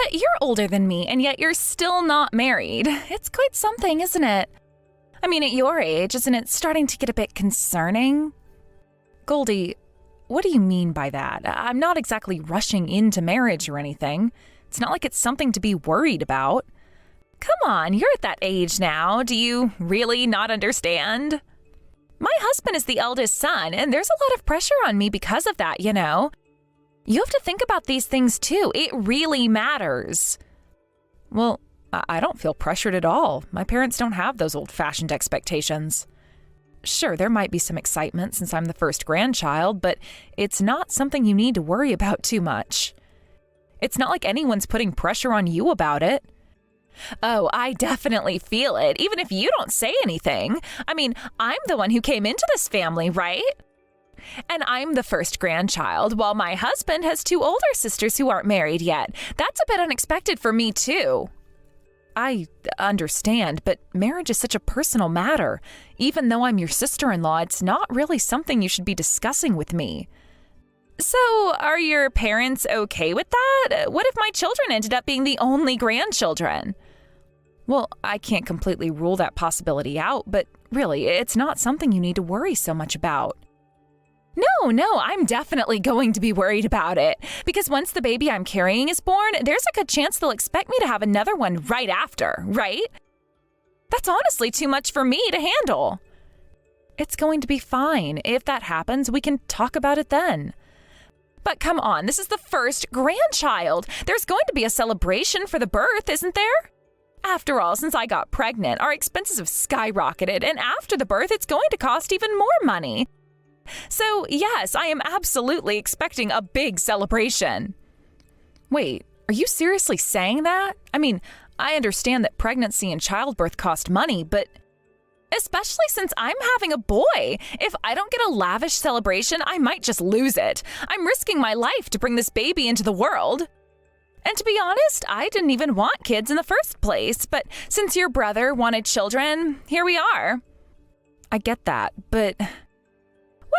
But you're older than me, and yet you're still not married. It's quite something, isn't it? I mean, at your age, isn't it starting to get a bit concerning? Goldie, what do you mean by that? I'm not exactly rushing into marriage or anything. It's not like it's something to be worried about. Come on, you're at that age now. Do you really not understand? My husband is the eldest son, and there's a lot of pressure on me because of that, you know. You have to think about these things too. It really matters. Well, I don't feel pressured at all. My parents don't have those old-fashioned expectations. Sure, there might be some excitement since I'm the first grandchild, but it's not something you need to worry about too much. It's not like anyone's putting pressure on you about it. Oh, I definitely feel it, even if you don't say anything. I mean, I'm the one who came into this family, right? And I'm the first grandchild, while my husband has 2 older sisters who aren't married yet. That's a bit unexpected for me, too. I understand, but marriage is such a personal matter. Even though I'm your sister-in-law, it's not really something you should be discussing with me. So, are your parents okay with that? What if my children ended up being the only grandchildren? Well, I can't completely rule that possibility out, but really, it's not something you need to worry so much about. No, I'm definitely going to be worried about it. Because once the baby I'm carrying is born, there's a good chance they'll expect me to have another one right after, right? That's honestly too much for me to handle. It's going to be fine. If that happens, we can talk about it then. But come on, this is the first grandchild. There's going to be a celebration for the birth, isn't there? After all, since I got pregnant, our expenses have skyrocketed, and after the birth, it's going to cost even more money. So, yes, I am absolutely expecting a big celebration. Wait, are you seriously saying that? I mean, I understand that pregnancy and childbirth cost money, but especially since I'm having a boy. If I don't get a lavish celebration, I might just lose it. I'm risking my life to bring this baby into the world. And to be honest, I didn't even want kids in the first place, but since your brother wanted children, here we are. I get that, but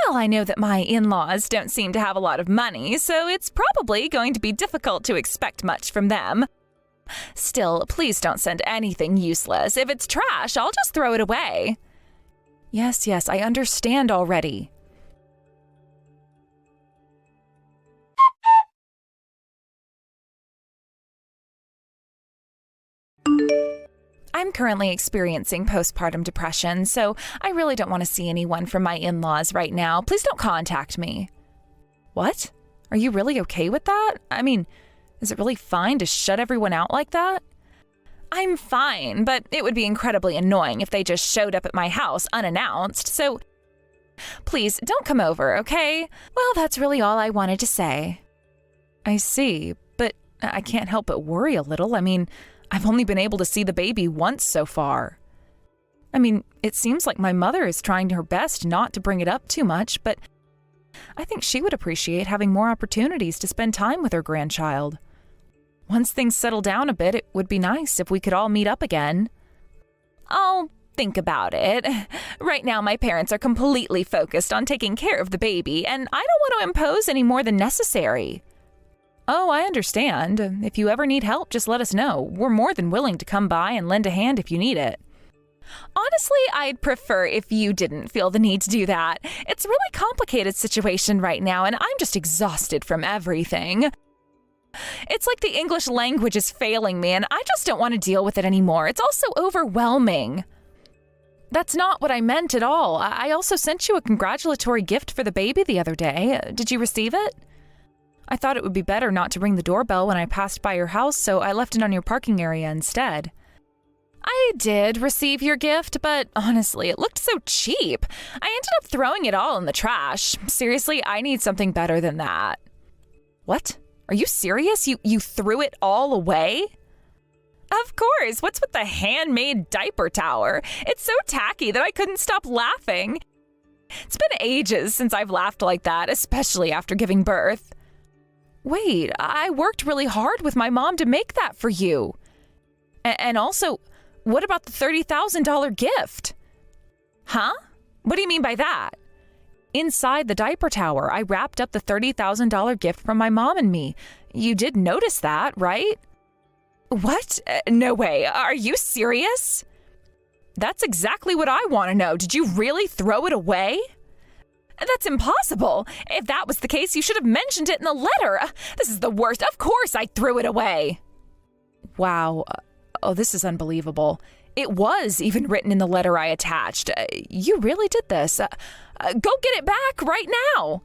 well, I know that my in-laws don't seem to have a lot of money, so it's probably going to be difficult to expect much from them. Still, please don't send anything useless. If it's trash, I'll just throw it away. Yes, I understand already. I'm currently experiencing postpartum depression, so I really don't want to see anyone from my in-laws right now. Please don't contact me. What? Are you really okay with that? I mean, is it really fine to shut everyone out like that? I'm fine, but it would be incredibly annoying if they just showed up at my house unannounced, so please don't come over, okay? Well, that's really all I wanted to say. I see, but I can't help but worry a little. I mean, I've only been able to see the baby once so far. I mean, it seems like my mother is trying her best not to bring it up too much, but I think she would appreciate having more opportunities to spend time with her grandchild. Once things settle down a bit, it would be nice if we could all meet up again. I'll think about it. Right now, my parents are completely focused on taking care of the baby, and I don't want to impose any more than necessary. Oh, I understand. If you ever need help, just let us know. We're more than willing to come by and lend a hand if you need it. Honestly, I'd prefer if you didn't feel the need to do that. It's a really complicated situation right now, and I'm just exhausted from everything. It's like the English language is failing me, and I just don't want to deal with it anymore. It's all so overwhelming. That's not what I meant at all. I also sent you a congratulatory gift for the baby the other day. Did you receive it? I thought it would be better not to ring the doorbell when I passed by your house, so I left it on your parking area instead. I did receive your gift, but honestly, it looked so cheap. I ended up throwing it all in the trash. Seriously, I need something better than that. What? Are you serious? You threw it all away? Of course. What's with the handmade diaper tower? It's so tacky that I couldn't stop laughing. It's been ages since I've laughed like that, especially after giving birth. Wait, I worked really hard with my mom to make that for you. And also, what about the $30,000 gift? Huh? What do you mean by that? Inside the diaper tower, I wrapped up the $30,000 gift from my mom and me. You did notice that, right? What? No way. Are you serious? That's exactly what I want to know. Did you really throw it away? That's impossible. If that was the case, you should have mentioned it in the letter. This is the worst. Of course I threw it away. Wow. Oh, this is unbelievable. It was even written in the letter I attached. You really did this. Go get it back right now.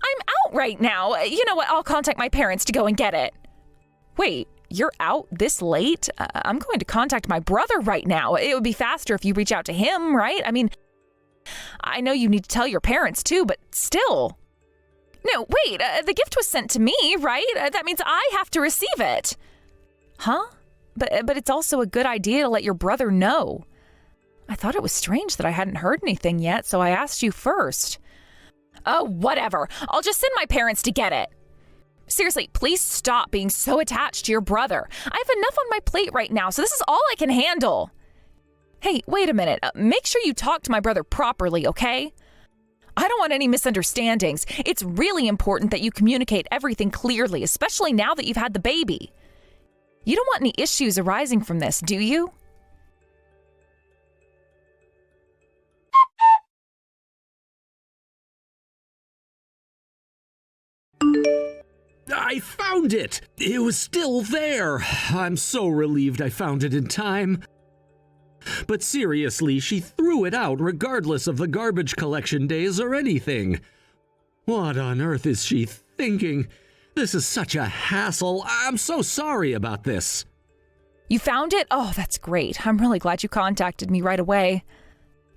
I'm out right now. You know what? I'll contact my parents to go and get it. Wait, you're out this late? I'm going to contact my brother right now. It would be faster if you reach out to him, right? I mean, I know you need to tell your parents too, but still. No, wait, the gift was sent to me, right? That means I have to receive it. Huh? But it's also a good idea to let your brother know. I thought it was strange that I hadn't heard anything yet, so I asked you first. Oh, whatever. I'll just send my parents to get it. Seriously, please stop being so attached to your brother. I have enough on my plate right now, so this is all I can handle. Hey, wait a minute. Make sure you talk to my brother properly, okay? I don't want any misunderstandings. It's really important that you communicate everything clearly, especially now that you've had the baby. You don't want any issues arising from this, do you? I found it! It was still there! I'm so relieved I found it in time. But seriously, she threw it out regardless of the garbage collection days or anything. What on earth is she thinking? This is such a hassle. I'm so sorry about this. You found it? Oh, that's great. I'm really glad you contacted me right away.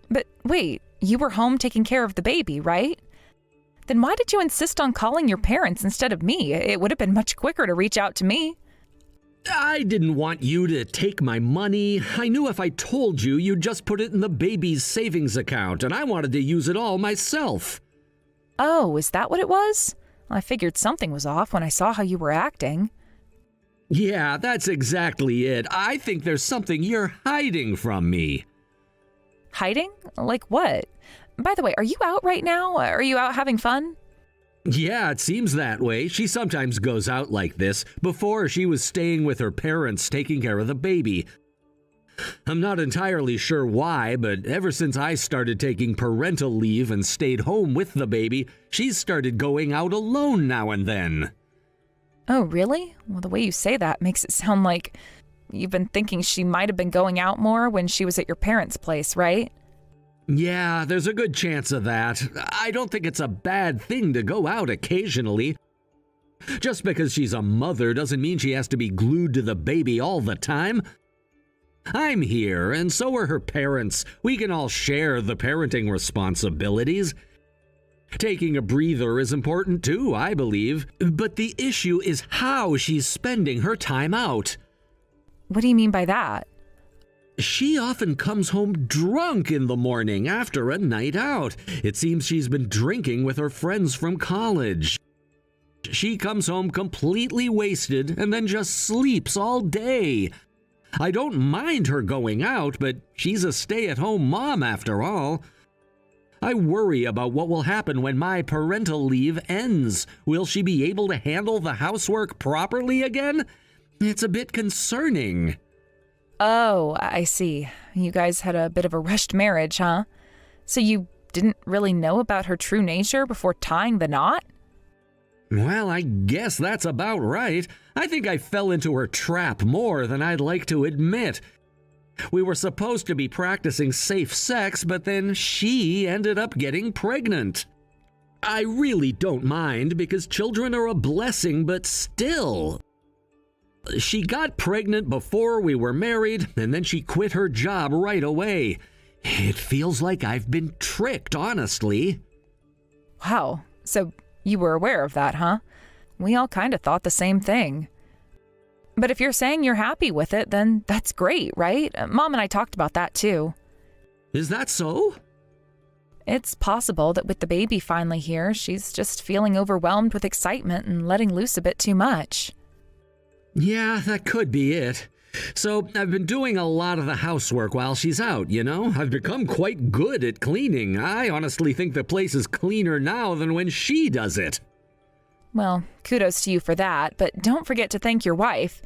But wait, you were home taking care of the baby, right? Then why did you insist on calling your parents instead of me? It would have been much quicker to reach out to me. I didn't want you to take my money. I knew if I told you, you'd just put it in the baby's savings account, and I wanted to use it all myself. Oh, is that what it was? I figured something was off when I saw how you were acting. Yeah, that's exactly it. I think there's something you're hiding from me. Hiding? Like what? By the way, are you out right now? Are you out having fun? Yeah, it seems that way. She sometimes goes out like this. Before, she was staying with her parents taking care of the baby. I'm not entirely sure why, but ever since I started taking parental leave and stayed home with the baby, she's started going out alone now and then. Oh, really? Well, the way you say that makes it sound like you've been thinking she might have been going out more when she was at your parents' place, right? Yeah, there's a good chance of that. I don't think it's a bad thing to go out occasionally. Just because she's a mother doesn't mean she has to be glued to the baby all the time. I'm here, and so are her parents. We can all share the parenting responsibilities. Taking a breather is important too, I believe. But the issue is how she's spending her time out. What do you mean by that? She often comes home drunk in the morning after a night out. It seems she's been drinking with her friends from college. She comes home completely wasted and then just sleeps all day. I don't mind her going out, but she's a stay-at-home mom after all. I worry about what will happen when my parental leave ends. Will she be able to handle the housework properly again? It's a bit concerning. Oh, I see. You guys had a bit of a rushed marriage, huh? So you didn't really know about her true nature before tying the knot? Well, I guess that's about right. I think I fell into her trap more than I'd like to admit. We were supposed to be practicing safe sex, but then she ended up getting pregnant. I really don't mind because children are a blessing, but still. She got pregnant before we were married, and then she quit her job right away. It feels like I've been tricked, honestly. Wow, so you were aware of that, huh? We all kind of thought the same thing. But if you're saying you're happy with it, then that's great, right? Mom and I talked about that too. Is that so? It's possible that with the baby finally here, she's just feeling overwhelmed with excitement and letting loose a bit too much. Yeah, that could be it. So I've been doing a lot of the housework while she's out, you know? I've become quite good at cleaning. I honestly think the place is cleaner now than when she does it. Well, kudos to you for that, but don't forget to thank your wife.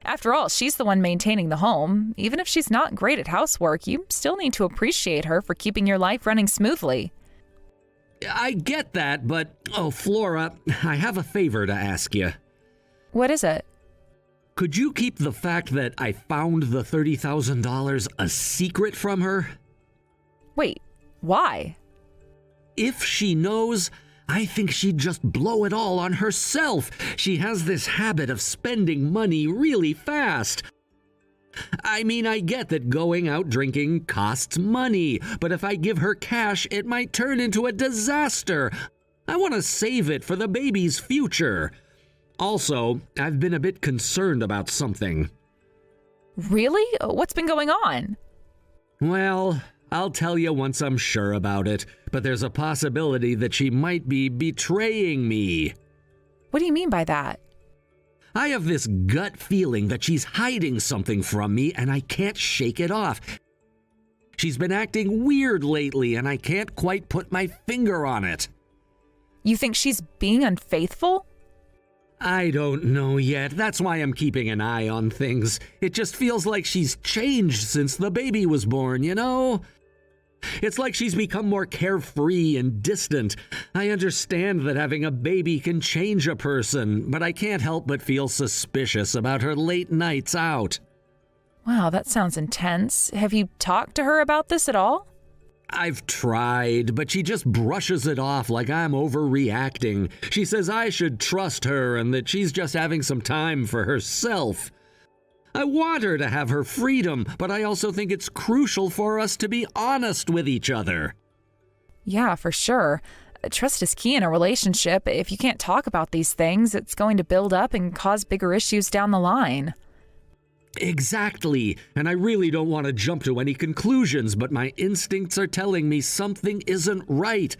After all, she's the one maintaining the home. Even if she's not great at housework, you still need to appreciate her for keeping your life running smoothly. I get that, but, Flora, I have a favor to ask you. What is it? Could you keep the fact that I found the $30,000 a secret from her? Wait, why? If she knows, I think she'd just blow it all on herself. She has this habit of spending money really fast. I mean, I get that going out drinking costs money, but if I give her cash, it might turn into a disaster. I want to save it for the baby's future. Also, I've been a bit concerned about something. Really? What's been going on? Well, I'll tell you once I'm sure about it, but there's a possibility that she might be betraying me. What do you mean by that? I have this gut feeling that she's hiding something from me and I can't shake it off. She's been acting weird lately and I can't quite put my finger on it. You think she's being unfaithful? I don't know yet. That's why I'm keeping an eye on things. It just feels like she's changed since the baby was born, you know? It's like she's become more carefree and distant. I understand that having a baby can change a person, but I can't help but feel suspicious about her late nights out. Wow, that sounds intense. Have you talked to her about this at all? I've tried, but she just brushes it off like I'm overreacting. She says I should trust her and that she's just having some time for herself. I want her to have her freedom, but I also think it's crucial for us to be honest with each other. Yeah, for sure. Trust is key in a relationship. If you can't talk about these things, it's going to build up and cause bigger issues down the line. Exactly, and I really don't want to jump to any conclusions, but my instincts are telling me something isn't right.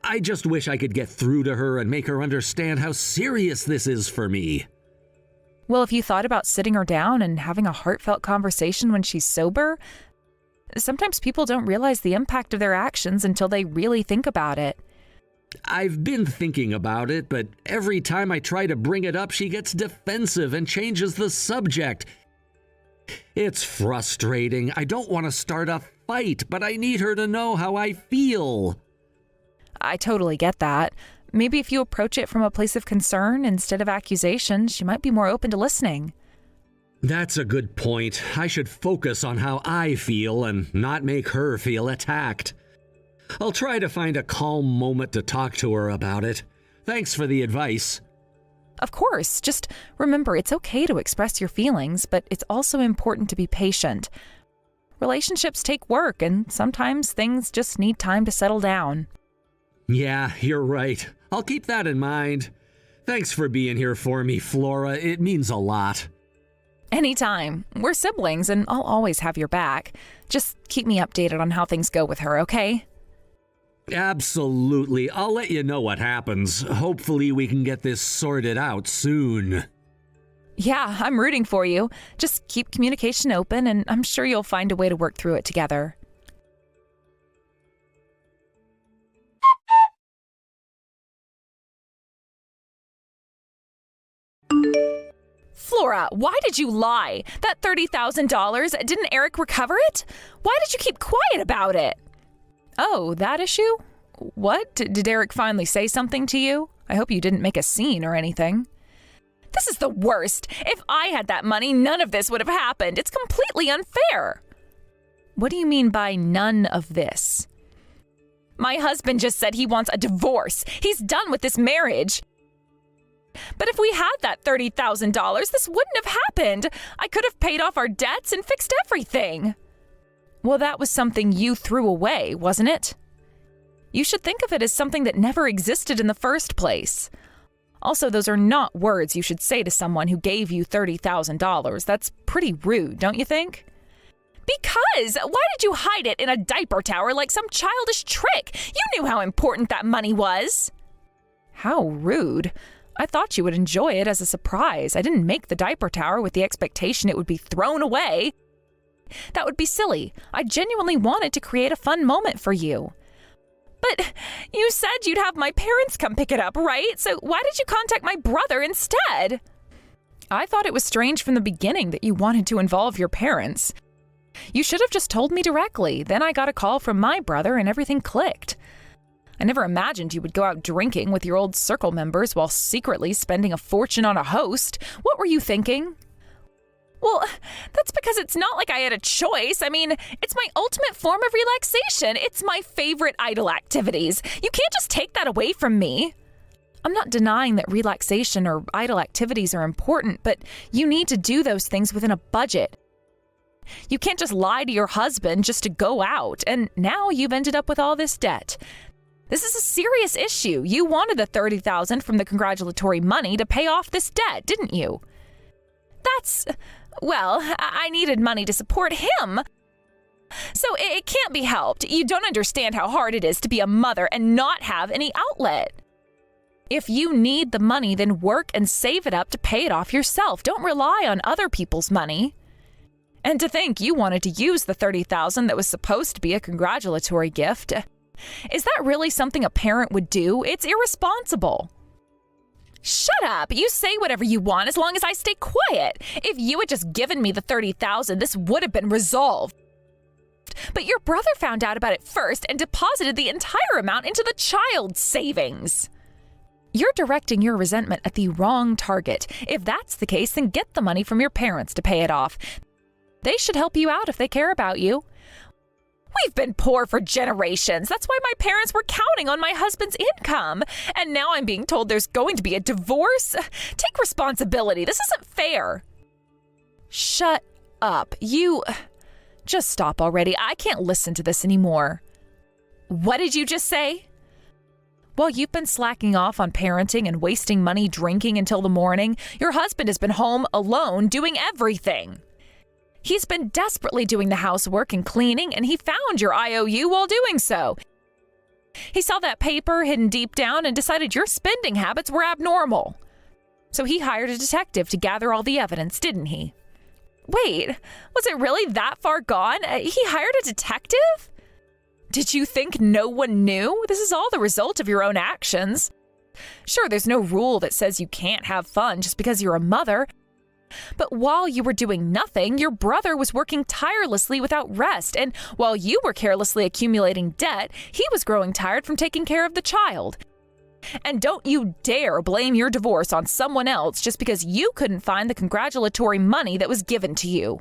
I just wish I could get through to her and make her understand how serious this is for me. Well, if you thought about sitting her down and having a heartfelt conversation when she's sober, sometimes people don't realize the impact of their actions until they really think about it. I've been thinking about it, but every time I try to bring it up, she gets defensive and changes the subject. It's frustrating. I don't want to start a fight, but I need her to know how I feel. I totally get that. Maybe if you approach it from a place of concern instead of accusation, she might be more open to listening. That's a good point. I should focus on how I feel and not make her feel attacked. I'll try to find a calm moment to talk to her about it. Thanks for the advice. Of course, just remember it's okay to express your feelings, but it's also important to be patient. Relationships take work, and sometimes things just need time to settle down. Yeah, you're right. I'll keep that in mind. Thanks for being here for me, Flora. It means a lot. Anytime. We're siblings, and I'll always have your back. Just keep me updated on how things go with her, okay? Absolutely. I'll let you know what happens. Hopefully we can get this sorted out soon. Yeah, I'm rooting for you. Just keep communication open, and I'm sure you'll find a way to work through it together. Flora, why did you lie? That $30,000, didn't Eric recover it? Why did you keep quiet about it? Oh, that issue? What? Did Eric finally say something to you? I hope you didn't make a scene or anything. This is the worst. If I had that money, none of this would have happened. It's completely unfair. What do you mean by none of this? My husband just said he wants a divorce. He's done with this marriage. But if we had that $30,000, this wouldn't have happened. I could have paid off our debts and fixed everything. Well, that was something you threw away, wasn't it? You should think of it as something that never existed in the first place. Also, those are not words you should say to someone who gave you $30,000. That's pretty rude, don't you think? Because! Why did you hide it in a diaper tower like some childish trick? You knew how important that money was. How rude. I thought you would enjoy it as a surprise. I didn't make the diaper tower with the expectation it would be thrown away. That would be silly. I genuinely wanted to create a fun moment for you. But you said you'd have my parents come pick it up, right? So why did you contact my brother instead? I thought it was strange from the beginning that you wanted to involve your parents. You should have just told me directly. Then I got a call from my brother and everything clicked. I never imagined you would go out drinking with your old circle members while secretly spending a fortune on a host. What were you thinking? Well, that's because it's not like I had a choice. I mean, it's my ultimate form of relaxation. It's my favorite idle activities. You can't just take that away from me. I'm not denying that relaxation or idle activities are important, but you need to do those things within a budget. You can't just lie to your husband just to go out, and now you've ended up with all this debt. This is a serious issue. You wanted the $30,000 from the congratulatory money to pay off this debt, didn't you? Well, I needed money to support him. So it can't be helped. You don't understand how hard it is to be a mother and not have any outlet. If you need the money, then work and save it up to pay it off yourself. Don't rely on other people's money. And to think you wanted to use the $30,000 that was supposed to be a congratulatory gift. Is that really something a parent would do? It's irresponsible. Shut up! You say whatever you want as long as I stay quiet. If you had just given me the $30,000, this would have been resolved. But your brother found out about it first and deposited the entire amount into the child's savings. You're directing your resentment at the wrong target. If that's the case, then get the money from your parents to pay it off. They should help you out if they care about you. We've been poor for generations. That's why my parents were counting on my husband's income. And now I'm being told there's going to be a divorce. Take responsibility. This isn't fair. Shut up. Just stop already. I can't listen to this anymore. What did you just say? While you've been slacking off on parenting and wasting money drinking until the morning, your husband has been home alone doing everything. He's been desperately doing the housework and cleaning, and he found your IOU while doing so. He saw that paper hidden deep down and decided your spending habits were abnormal. So he hired a detective to gather all the evidence, didn't he? Wait, was it really that far gone? He hired a detective? Did you think no one knew? This is all the result of your own actions. Sure, there's no rule that says you can't have fun just because you're a mother. But while you were doing nothing, your brother was working tirelessly without rest. And while you were carelessly accumulating debt, he was growing tired from taking care of the child. And don't you dare blame your divorce on someone else just because you couldn't find the congratulatory money that was given to you.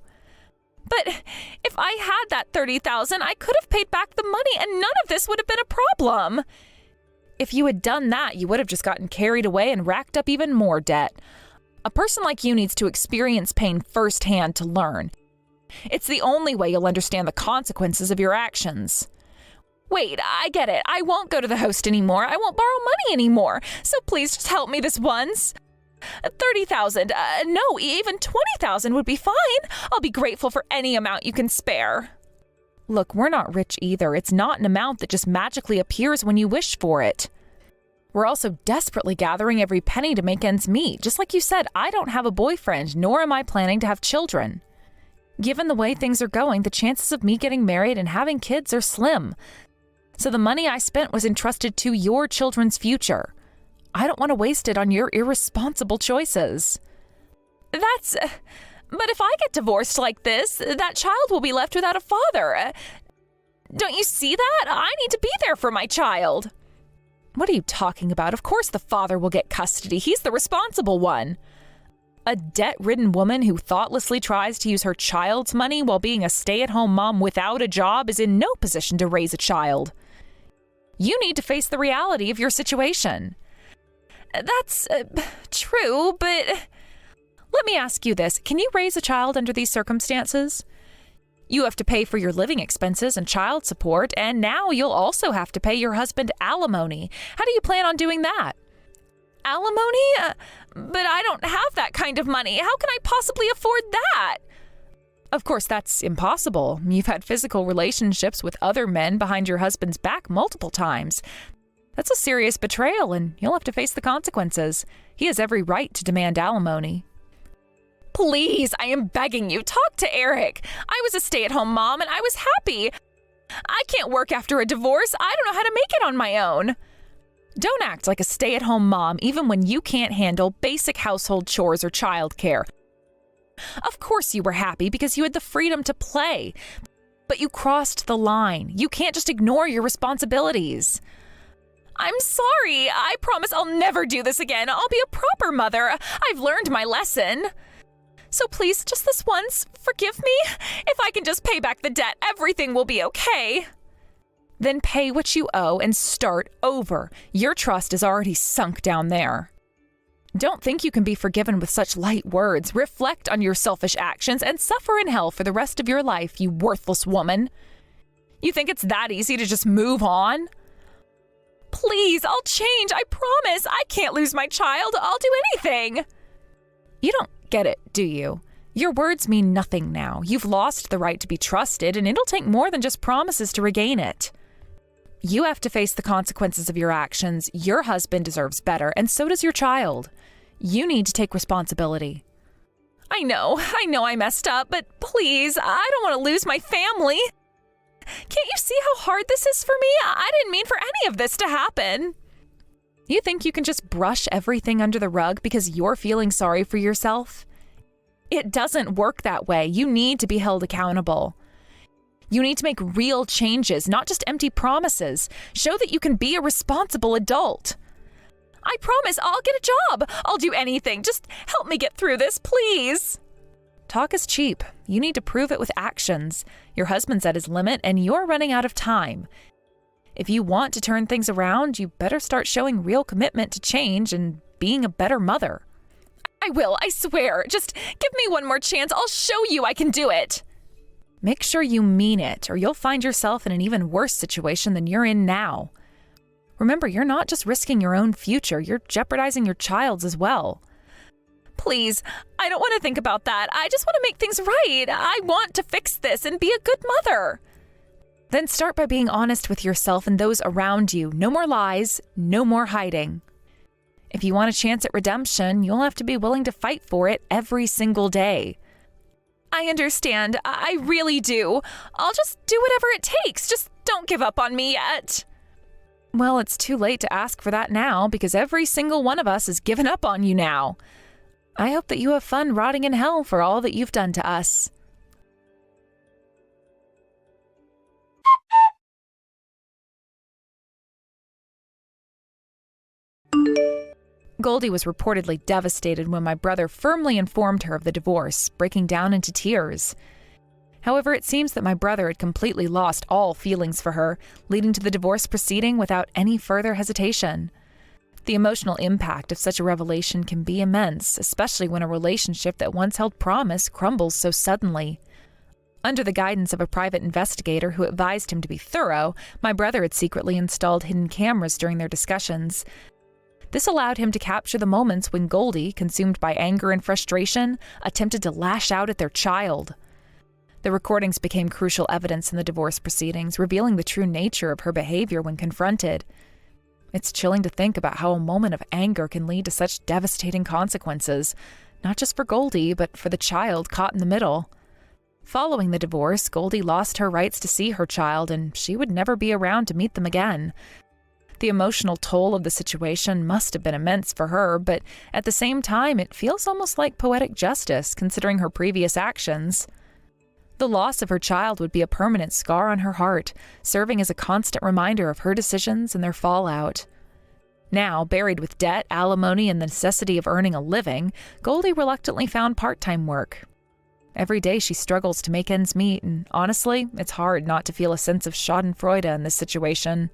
But if I had that $30,000, I could have paid back the money and none of this would have been a problem. If you had done that, you would have just gotten carried away and racked up even more debt. A person like you needs to experience pain firsthand to learn. It's the only way you'll understand the consequences of your actions. Wait, I get it. I won't go to the host anymore. I won't borrow money anymore. So please just help me this once. 30,000, no, even 20,000 would be fine. I'll be grateful for any amount you can spare. Look, we're not rich either. It's not an amount that just magically appears when you wish for it. We're also desperately gathering every penny to make ends meet. Just like you said, I don't have a boyfriend, nor am I planning to have children. Given the way things are going, the chances of me getting married and having kids are slim. So the money I spent was entrusted to your children's future. I don't want to waste it on your irresponsible choices. But if I get divorced like this, that child will be left without a father. Don't you see that? I need to be there for my child. What are you talking about? Of course the father will get custody. He's the responsible one. A debt-ridden woman who thoughtlessly tries to use her child's money while being a stay-at-home mom without a job is in no position to raise a child. You need to face the reality of your situation. That's true, but let me ask you this. Can you raise a child under these circumstances? You have to pay for your living expenses and child support, and now you'll also have to pay your husband alimony. How do you plan on doing that? Alimony? But I don't have that kind of money. How can I possibly afford that? Of course, that's impossible. You've had physical relationships with other men behind your husband's back multiple times. That's a serious betrayal, and you'll have to face the consequences. He has every right to demand alimony. Please, I am begging you, talk to Eric. I was a stay-at-home mom and I was happy. I can't work after a divorce. I don't know how to make it on my own. Don't act like a stay-at-home mom even when you can't handle basic household chores or childcare. Of course you were happy because you had the freedom to play, but you crossed the line. You can't just ignore your responsibilities. I'm sorry. I promise I'll never do this again. I'll be a proper mother. I've learned my lesson. So please, just this once, forgive me. If I can just pay back the debt, everything will be okay. Then pay what you owe and start over. Your trust is already sunk down there. Don't think you can be forgiven with such light words. Reflect on your selfish actions and suffer in hell for the rest of your life, you worthless woman. You think it's that easy to just move on? Please, I'll change, I promise. I can't lose my child. I'll do anything. You don't get it, do you? Your words mean nothing now. You've lost the right to be trusted, and it'll take more than just promises to regain it. You have to face the consequences of your actions. Your husband deserves better, and so does your child. You need to take responsibility. I know I messed up, but please, I don't want to lose my family. Can't you see how hard this is for me? I didn't mean for any of this to happen. You think you can just brush everything under the rug because you're feeling sorry for yourself? It doesn't work that way. You need to be held accountable. You need to make real changes, not just empty promises. Show that you can be a responsible adult. I promise I'll get a job. I'll do anything. Just help me get through this, please. Talk is cheap. You need to prove it with actions. Your husband's at his limit and you're running out of time. If you want to turn things around, you better start showing real commitment to change and being a better mother. I will, I swear. Just give me one more chance. I'll show you I can do it. Make sure you mean it, or you'll find yourself in an even worse situation than you're in now. Remember, you're not just risking your own future, you're jeopardizing your child's as well. Please, I don't want to think about that. I just want to make things right. I want to fix this and be a good mother. Then start by being honest with yourself and those around you. No more lies, no more hiding. If you want a chance at redemption, you'll have to be willing to fight for it every single day. I understand. I really do. I'll just do whatever it takes. Just don't give up on me yet. Well, it's too late to ask for that now because every single one of us has given up on you now. I hope that you have fun rotting in hell for all that you've done to us. Goldie was reportedly devastated when my brother firmly informed her of the divorce, breaking down into tears. However, it seems that my brother had completely lost all feelings for her, leading to the divorce proceeding without any further hesitation. The emotional impact of such a revelation can be immense, especially when a relationship that once held promise crumbles so suddenly. Under the guidance of a private investigator who advised him to be thorough, my brother had secretly installed hidden cameras during their discussions. This allowed him to capture the moments when Goldie, consumed by anger and frustration, attempted to lash out at their child. The recordings became crucial evidence in the divorce proceedings, revealing the true nature of her behavior when confronted. It's chilling to think about how a moment of anger can lead to such devastating consequences, not just for Goldie, but for the child caught in the middle. Following the divorce, Goldie lost her rights to see her child, and she would never be around to meet them again. The emotional toll of the situation must have been immense for her, but at the same time, it feels almost like poetic justice, considering her previous actions. The loss of her child would be a permanent scar on her heart, serving as a constant reminder of her decisions and their fallout. Now, buried with debt, alimony, and the necessity of earning a living, Goldie reluctantly found part-time work. Every day she struggles to make ends meet, and honestly, it's hard not to feel a sense of schadenfreude in this situation.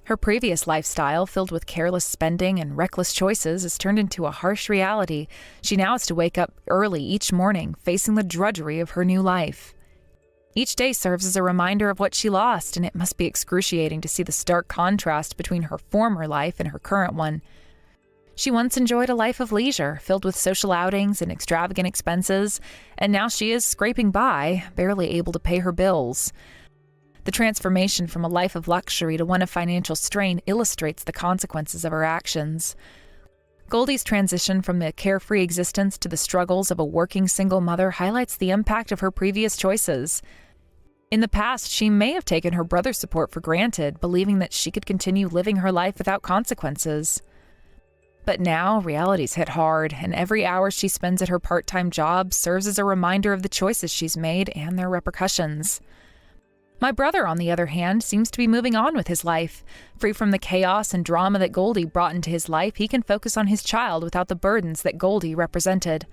Her previous lifestyle, filled with careless spending and reckless choices, has turned into a harsh reality. She now has to wake up early each morning, facing the drudgery of her new life. Each day serves as a reminder of what she lost, and it must be excruciating to see the stark contrast between her former life and her current one. She once enjoyed a life of leisure, filled with social outings and extravagant expenses, and now she is scraping by, barely able to pay her bills. The transformation from a life of luxury to one of financial strain illustrates the consequences of her actions. Goldie's transition from the carefree existence to the struggles of a working single mother highlights the impact of her previous choices. In the past, she may have taken her brother's support for granted, believing that she could continue living her life without consequences. But now, reality's hit hard, and every hour she spends at her part-time job serves as a reminder of the choices she's made and their repercussions. My brother, on the other hand, seems to be moving on with his life. Free from the chaos and drama that Goldie brought into his life, he can focus on his child without the burdens that Goldie represented.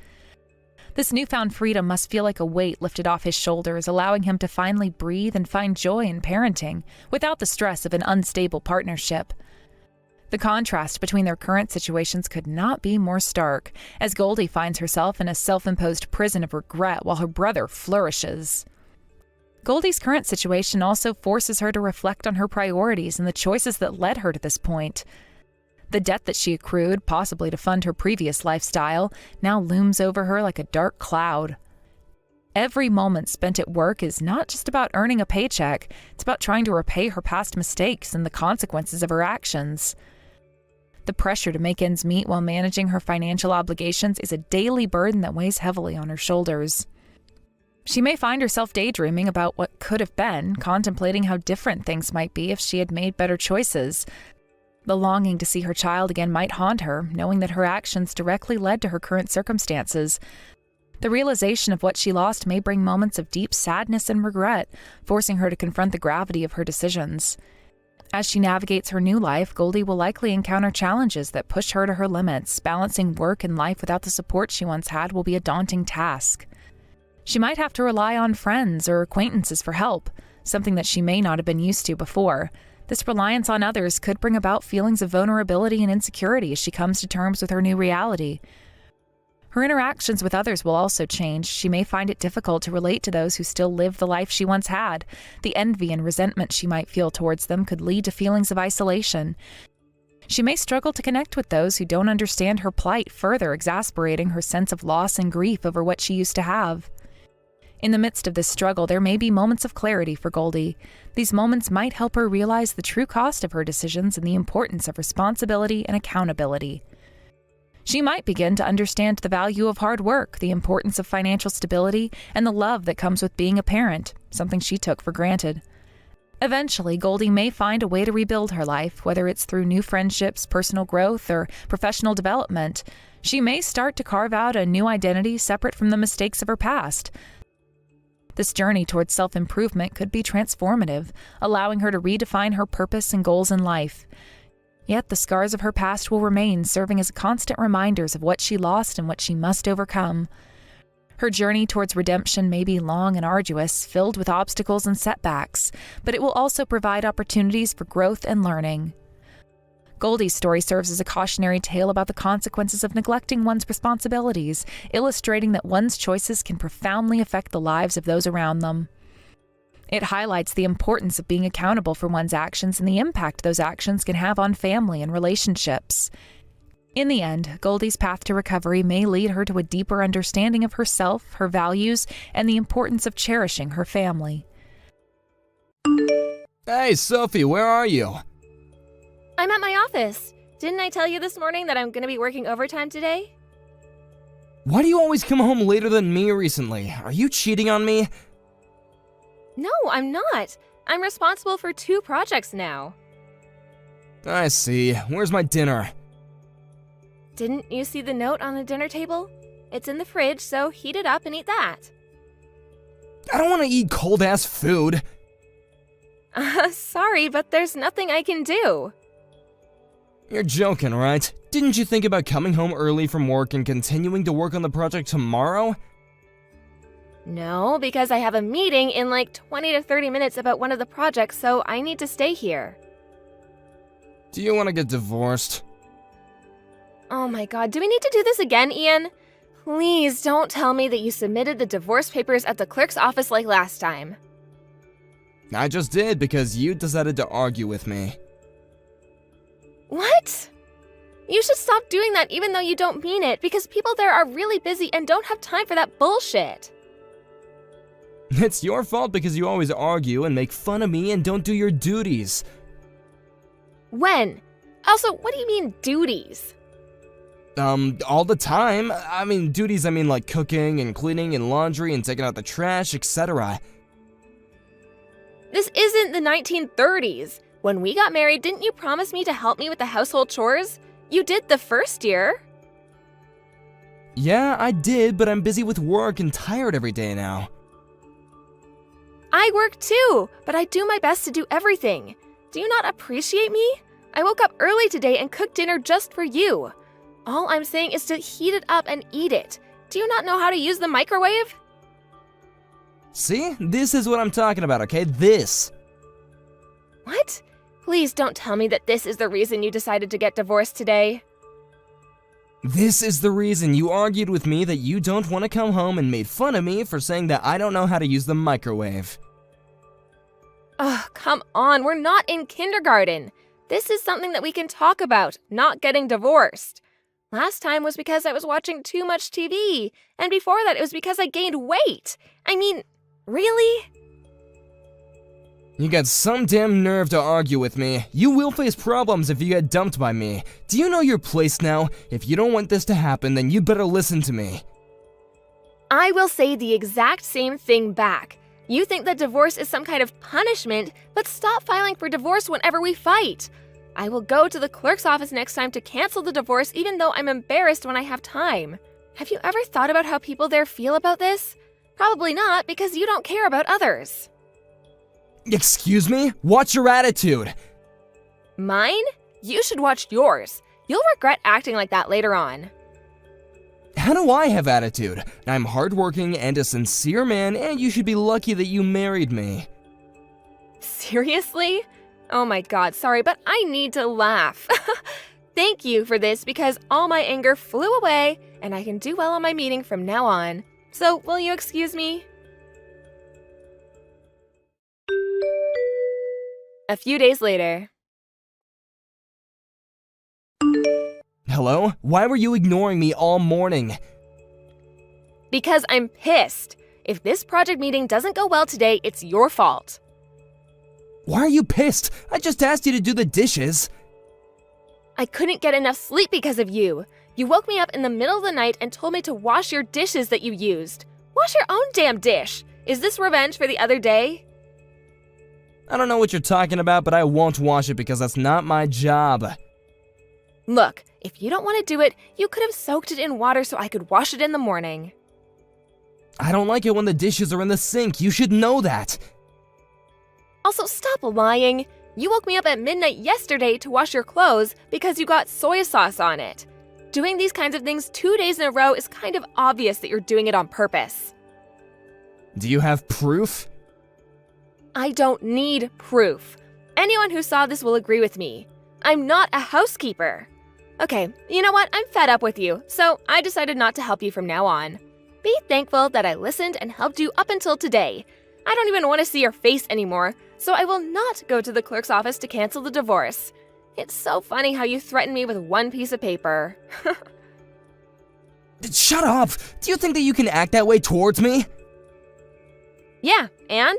This newfound freedom must feel like a weight lifted off his shoulders, allowing him to finally breathe and find joy in parenting, without the stress of an unstable partnership. The contrast between their current situations could not be more stark, as Goldie finds herself in a self-imposed prison of regret while her brother flourishes. Goldie's current situation also forces her to reflect on her priorities and the choices that led her to this point. The debt that she accrued, possibly to fund her previous lifestyle, now looms over her like a dark cloud. Every moment spent at work is not just about earning a paycheck, it's about trying to repay her past mistakes and the consequences of her actions. The pressure to make ends meet while managing her financial obligations is a daily burden that weighs heavily on her shoulders. She may find herself daydreaming about what could have been, contemplating how different things might be if she had made better choices. The longing to see her child again might haunt her, knowing that her actions directly led to her current circumstances. The realization of what she lost may bring moments of deep sadness and regret, forcing her to confront the gravity of her decisions. As she navigates her new life, Goldie will likely encounter challenges that push her to her limits. Balancing work and life without the support she once had will be a daunting task. She might have to rely on friends or acquaintances for help, something that she may not have been used to before. This reliance on others could bring about feelings of vulnerability and insecurity as she comes to terms with her new reality. Her interactions with others will also change. She may find it difficult to relate to those who still live the life she once had. The envy and resentment she might feel towards them could lead to feelings of isolation. She may struggle to connect with those who don't understand her plight, further exasperating her sense of loss and grief over what she used to have. In the midst of this struggle, there may be moments of clarity for Goldie. These moments might help her realize the true cost of her decisions and the importance of responsibility and accountability. She might begin to understand the value of hard work, the importance of financial stability, and the love that comes with being a parent, something she took for granted. Eventually, Goldie may find a way to rebuild her life, whether it's through new friendships, personal growth, or professional development. She may start to carve out a new identity separate from the mistakes of her past. This journey towards self-improvement could be transformative, allowing her to redefine her purpose and goals in life. Yet the scars of her past will remain, serving as constant reminders of what she lost and what she must overcome. Her journey towards redemption may be long and arduous, filled with obstacles and setbacks, but it will also provide opportunities for growth and learning. Goldie's story serves as a cautionary tale about the consequences of neglecting one's responsibilities, illustrating that one's choices can profoundly affect the lives of those around them. It highlights the importance of being accountable for one's actions and the impact those actions can have on family and relationships. In the end, Goldie's path to recovery may lead her to a deeper understanding of herself, her values, and the importance of cherishing her family. Hey, Sophie, where are you? I'm at my office. Didn't I tell you this morning that I'm going to be working overtime today? Why do you always come home later than me recently? Are you cheating on me? No, I'm not. I'm responsible for 2 projects now. I see. Where's my dinner? Didn't you see the note on the dinner table? It's in the fridge, so heat it up and eat that. I don't want to eat cold-ass food. Sorry, but there's nothing I can do. You're joking, right? Didn't you think about coming home early from work and continuing to work on the project tomorrow? No, because I have a meeting in like 20 to 30 minutes about one of the projects, so I need to stay here. Do you want to get divorced? Oh my god, do we need to do this again, Ian? Please don't tell me that you submitted the divorce papers at the clerk's office like last time. I just did because you decided to argue with me. What? You should stop doing that even though you don't mean it, because people there are really busy and don't have time for that bullshit. It's your fault because you always argue and make fun of me and don't do your duties. When? Also, what do you mean, duties? All the time. Duties, like cooking and cleaning and laundry and taking out the trash, etc. This isn't the 1930s. When we got married, didn't you promise me to help me with the household chores? You did the first year. Yeah, I did, but I'm busy with work and tired every day now. I work too, but I do my best to do everything. Do you not appreciate me? I woke up early today and cooked dinner just for you. All I'm saying is to heat it up and eat it. Do you not know how to use the microwave? See? This is what I'm talking about, okay? This. What? Please don't tell me that this is the reason you decided to get divorced today. This is the reason you argued with me that you don't want to come home and made fun of me for saying that I don't know how to use the microwave. Ugh, come on, we're not in kindergarten. This is something that we can talk about, not getting divorced. Last time was because I was watching too much TV, and before that it was because I gained weight. I mean, really? You got some damn nerve to argue with me. You will face problems if you get dumped by me. Do you know your place now? If you don't want this to happen, then you better listen to me. I will say the exact same thing back. You think that divorce is some kind of punishment, but stop filing for divorce whenever we fight. I will go to the clerk's office next time to cancel the divorce even though I'm embarrassed when I have time. Have you ever thought about how people there feel about this? Probably not, because you don't care about others. Excuse me? Watch your attitude. Mine? You should watch yours. You'll regret acting like that later on. How do I have attitude? I'm hardworking and a sincere man, and you should be lucky that you married me. Seriously? Oh my god, sorry, but I need to laugh. Thank you for this because all my anger flew away and I can do well on my meeting from now on. So, will you excuse me? A few days later. Hello? Why were you ignoring me all morning? Because I'm pissed. If this project meeting doesn't go well today, it's your fault. Why are you pissed? I just asked you to do the dishes. I couldn't get enough sleep because of you. You woke me up in the middle of the night and told me to wash your dishes that you used. Wash your own damn dish. Is this revenge for the other day? I don't know what you're talking about, but I won't wash it because that's not my job. Look, if you don't want to do it, you could have soaked it in water so I could wash it in the morning. I don't like it when the dishes are in the sink. You should know that. Also, stop lying. You woke me up at midnight yesterday to wash your clothes because you got soy sauce on it. Doing these kinds of things 2 days in a row is kind of obvious that you're doing it on purpose. Do you have proof? I don't need proof. Anyone who saw this will agree with me. I'm not a housekeeper. Okay, you know what? I'm fed up with you, so I decided not to help you from now on. Be thankful that I listened and helped you up until today. I don't even want to see your face anymore, so I will not go to the clerk's office to cancel the divorce. It's so funny how you threaten me with one piece of paper. Shut up! Do you think that you can act that way towards me? Yeah, and?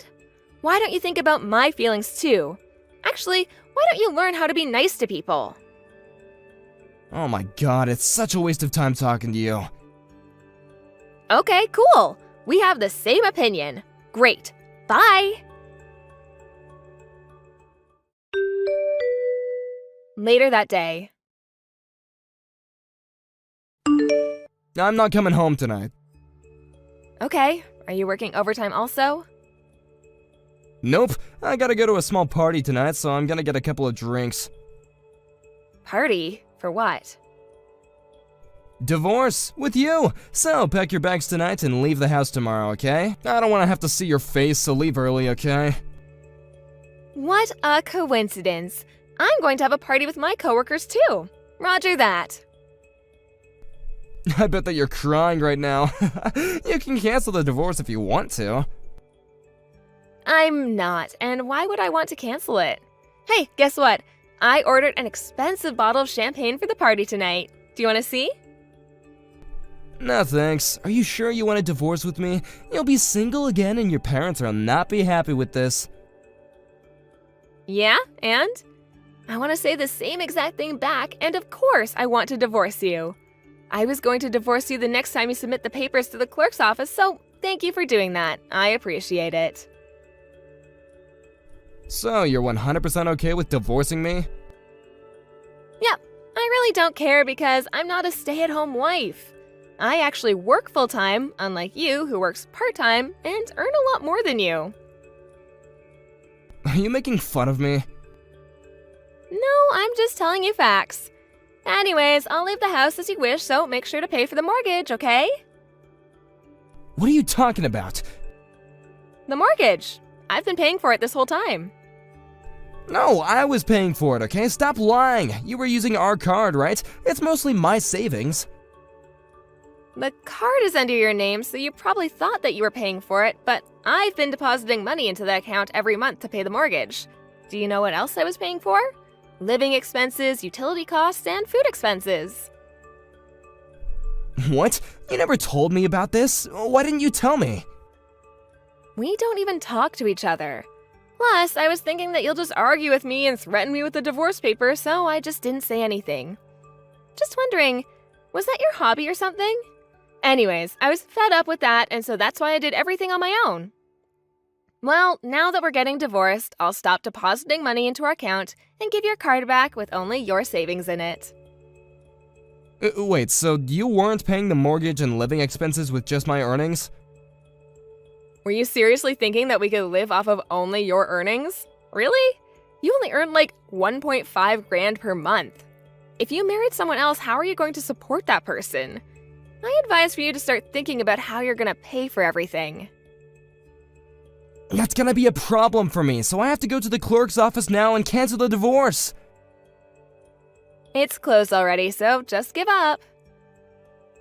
Why don't you think about my feelings too? Actually, why don't you learn how to be nice to people? Oh my god, it's such a waste of time talking to you. Okay, cool. We have the same opinion. Great. Bye! Later that day. I'm not coming home tonight. Okay, are you working overtime also? Nope, I gotta go to a small party tonight, so I'm gonna get a couple of drinks. Party? For what? Divorce? With you! So, pack your bags tonight and leave the house tomorrow, okay? I don't wanna have to see your face, so leave early, okay? What a coincidence. I'm going to have a party with my coworkers too. Roger that. I bet that you're crying right now. You can cancel the divorce if you want to. I'm not, and why would I want to cancel it? Hey, guess what? I ordered an expensive bottle of champagne for the party tonight. Do you want to see? No thanks. Are you sure you want a divorce with me? You'll be single again and your parents will not be happy with this. Yeah, and? I want to say the same exact thing back, and of course I want to divorce you. I was going to divorce you the next time you submit the papers to the clerk's office, so thank you for doing that. I appreciate it. So, you're 100% okay with divorcing me? Yep, I really don't care because I'm not a stay-at-home wife. I actually work full-time, unlike you who works part-time and earn a lot more than you. Are you making fun of me? No, I'm just telling you facts. Anyways, I'll leave the house as you wish, so make sure to pay for the mortgage, okay? What are you talking about? The mortgage. I've been paying for it this whole time. No, I was paying for it, okay? Stop lying. You were using our card, right? It's mostly my savings. The card is under your name, so you probably thought that you were paying for it, but I've been depositing money into that account every month to pay the mortgage. Do you know what else I was paying for? Living expenses, utility costs, and food expenses. What? You never told me about this? Why didn't you tell me? We don't even talk to each other. Plus, I was thinking that you'll just argue with me and threaten me with the divorce papers, so I just didn't say anything. Just wondering, was that your hobby or something? Anyways, I was fed up with that, and so that's why I did everything on my own. Well, now that we're getting divorced, I'll stop depositing money into our account and give your card back with only your savings in it. Wait, so you weren't paying the mortgage and living expenses with just my earnings? Were you seriously thinking that we could live off of only your earnings? Really? You only earn like 1.5 grand per month. If you married someone else, how are you going to support that person? I advise for you to start thinking about how you're gonna pay for everything. That's gonna be a problem for me, so I have to go to the clerk's office now and cancel the divorce. It's closed already, so just give up.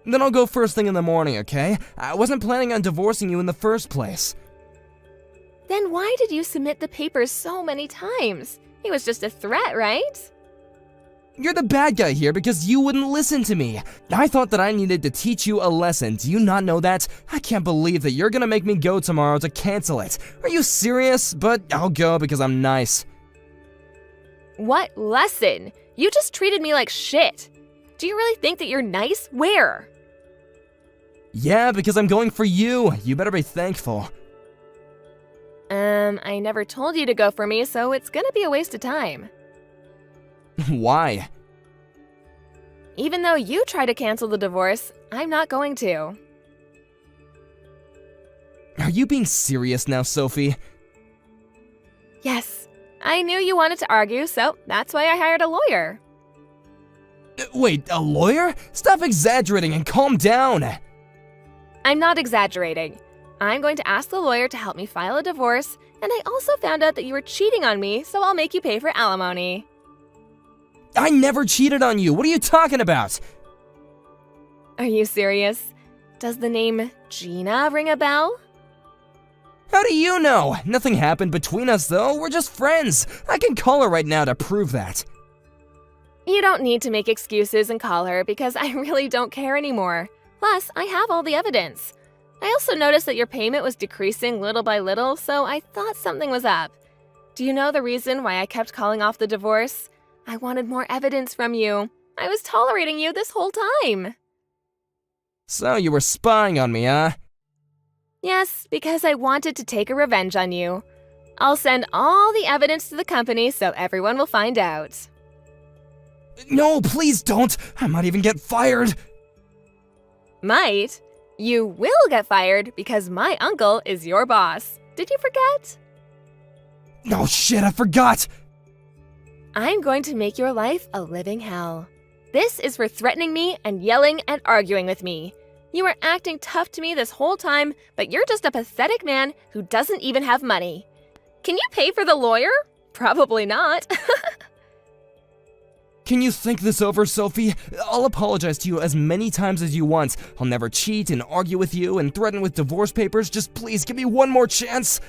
Then I'll go first thing in the morning, okay? I wasn't planning on divorcing you in the first place. Then why did you submit the papers so many times? It was just a threat, right? You're the bad guy here because you wouldn't listen to me. I thought that I needed to teach you a lesson. Do you not know that? I can't believe that you're gonna make me go tomorrow to cancel it. Are you serious? But I'll go because I'm nice. What lesson? You just treated me like shit. Do you really think that you're nice? Where? Yeah, because I'm going for you. You better be thankful. I never told you to go for me, so it's gonna be a waste of time. Why? Even though you try to cancel the divorce, I'm not going to. Are you being serious now, Sophie? Yes, I knew you wanted to argue, so that's why I hired a lawyer. Wait, a lawyer? Stop exaggerating and calm down. I'm not exaggerating. I'm going to ask the lawyer to help me file a divorce, and I also found out that you were cheating on me, so I'll make you pay for alimony. I never cheated on you. What are you talking about? Are you serious? Does the name Gina ring a bell? How do you know? Nothing happened between us, though. We're just friends. I can call her right now to prove that. You don't need to make excuses and call her because I really don't care anymore. Plus, I have all the evidence. I also noticed that your payment was decreasing little by little, so I thought something was up. Do you know the reason why I kept calling off the divorce? I wanted more evidence from you. I was tolerating you this whole time. So you were spying on me, huh? Yes, because I wanted to take a revenge on you. I'll send all the evidence to the company so everyone will find out. No, please don't. I might even get fired. Might? You will get fired because my uncle is your boss. Did you forget? Oh shit, I forgot. I'm going to make your life a living hell. This is for threatening me and yelling and arguing with me. You were acting tough to me this whole time, but you're just a pathetic man who doesn't even have money. Can you pay for the lawyer? Probably not. Can you think this over, Sophie? I'll apologize to you as many times as you want. I'll never cheat and argue with you and threaten with divorce papers. Just please give me one more chance.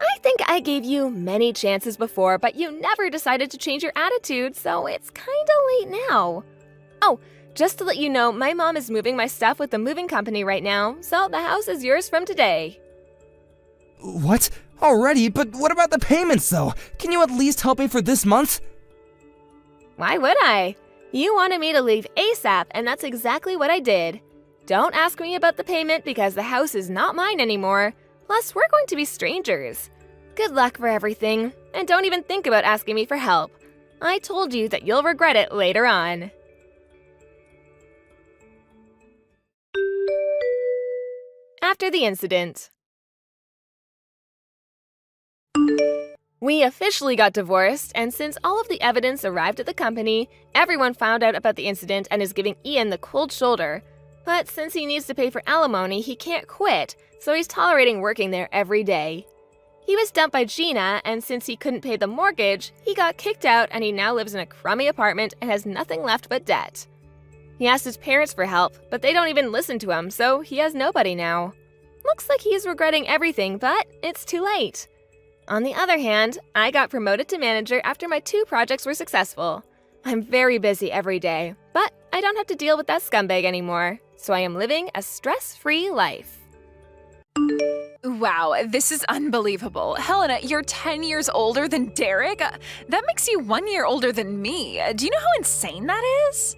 I think I gave you many chances before, but you never decided to change your attitude, so it's kinda late now. Oh, just to let you know, my mom is moving my stuff with the moving company right now, so the house is yours from today. What? Already? But what about the payments, though? Can you at least help me for this month? Why would I? You wanted me to leave ASAP, and that's exactly what I did. Don't ask me about the payment because the house is not mine anymore. Plus, we're going to be strangers. Good luck for everything, and don't even think about asking me for help. I told you that you'll regret it later on. After the incident. We officially got divorced, and since all of the evidence arrived at the company, everyone found out about the incident and is giving Ian the cold shoulder. But since he needs to pay for alimony, he can't quit, so he's tolerating working there every day. He was dumped by Gina, and since he couldn't pay the mortgage, he got kicked out and he now lives in a crummy apartment and has nothing left but debt. He asked his parents for help, but they don't even listen to him, so he has nobody now. Looks like he is regretting everything, but it's too late. On the other hand, I got promoted to manager after my 2 projects were successful. I'm very busy every day, but I don't have to deal with that scumbag anymore, so I am living a stress-free life. Wow, this is unbelievable. Helena, you're 10 years older than Derek? That makes you 1 year older than me. Do you know how insane that is?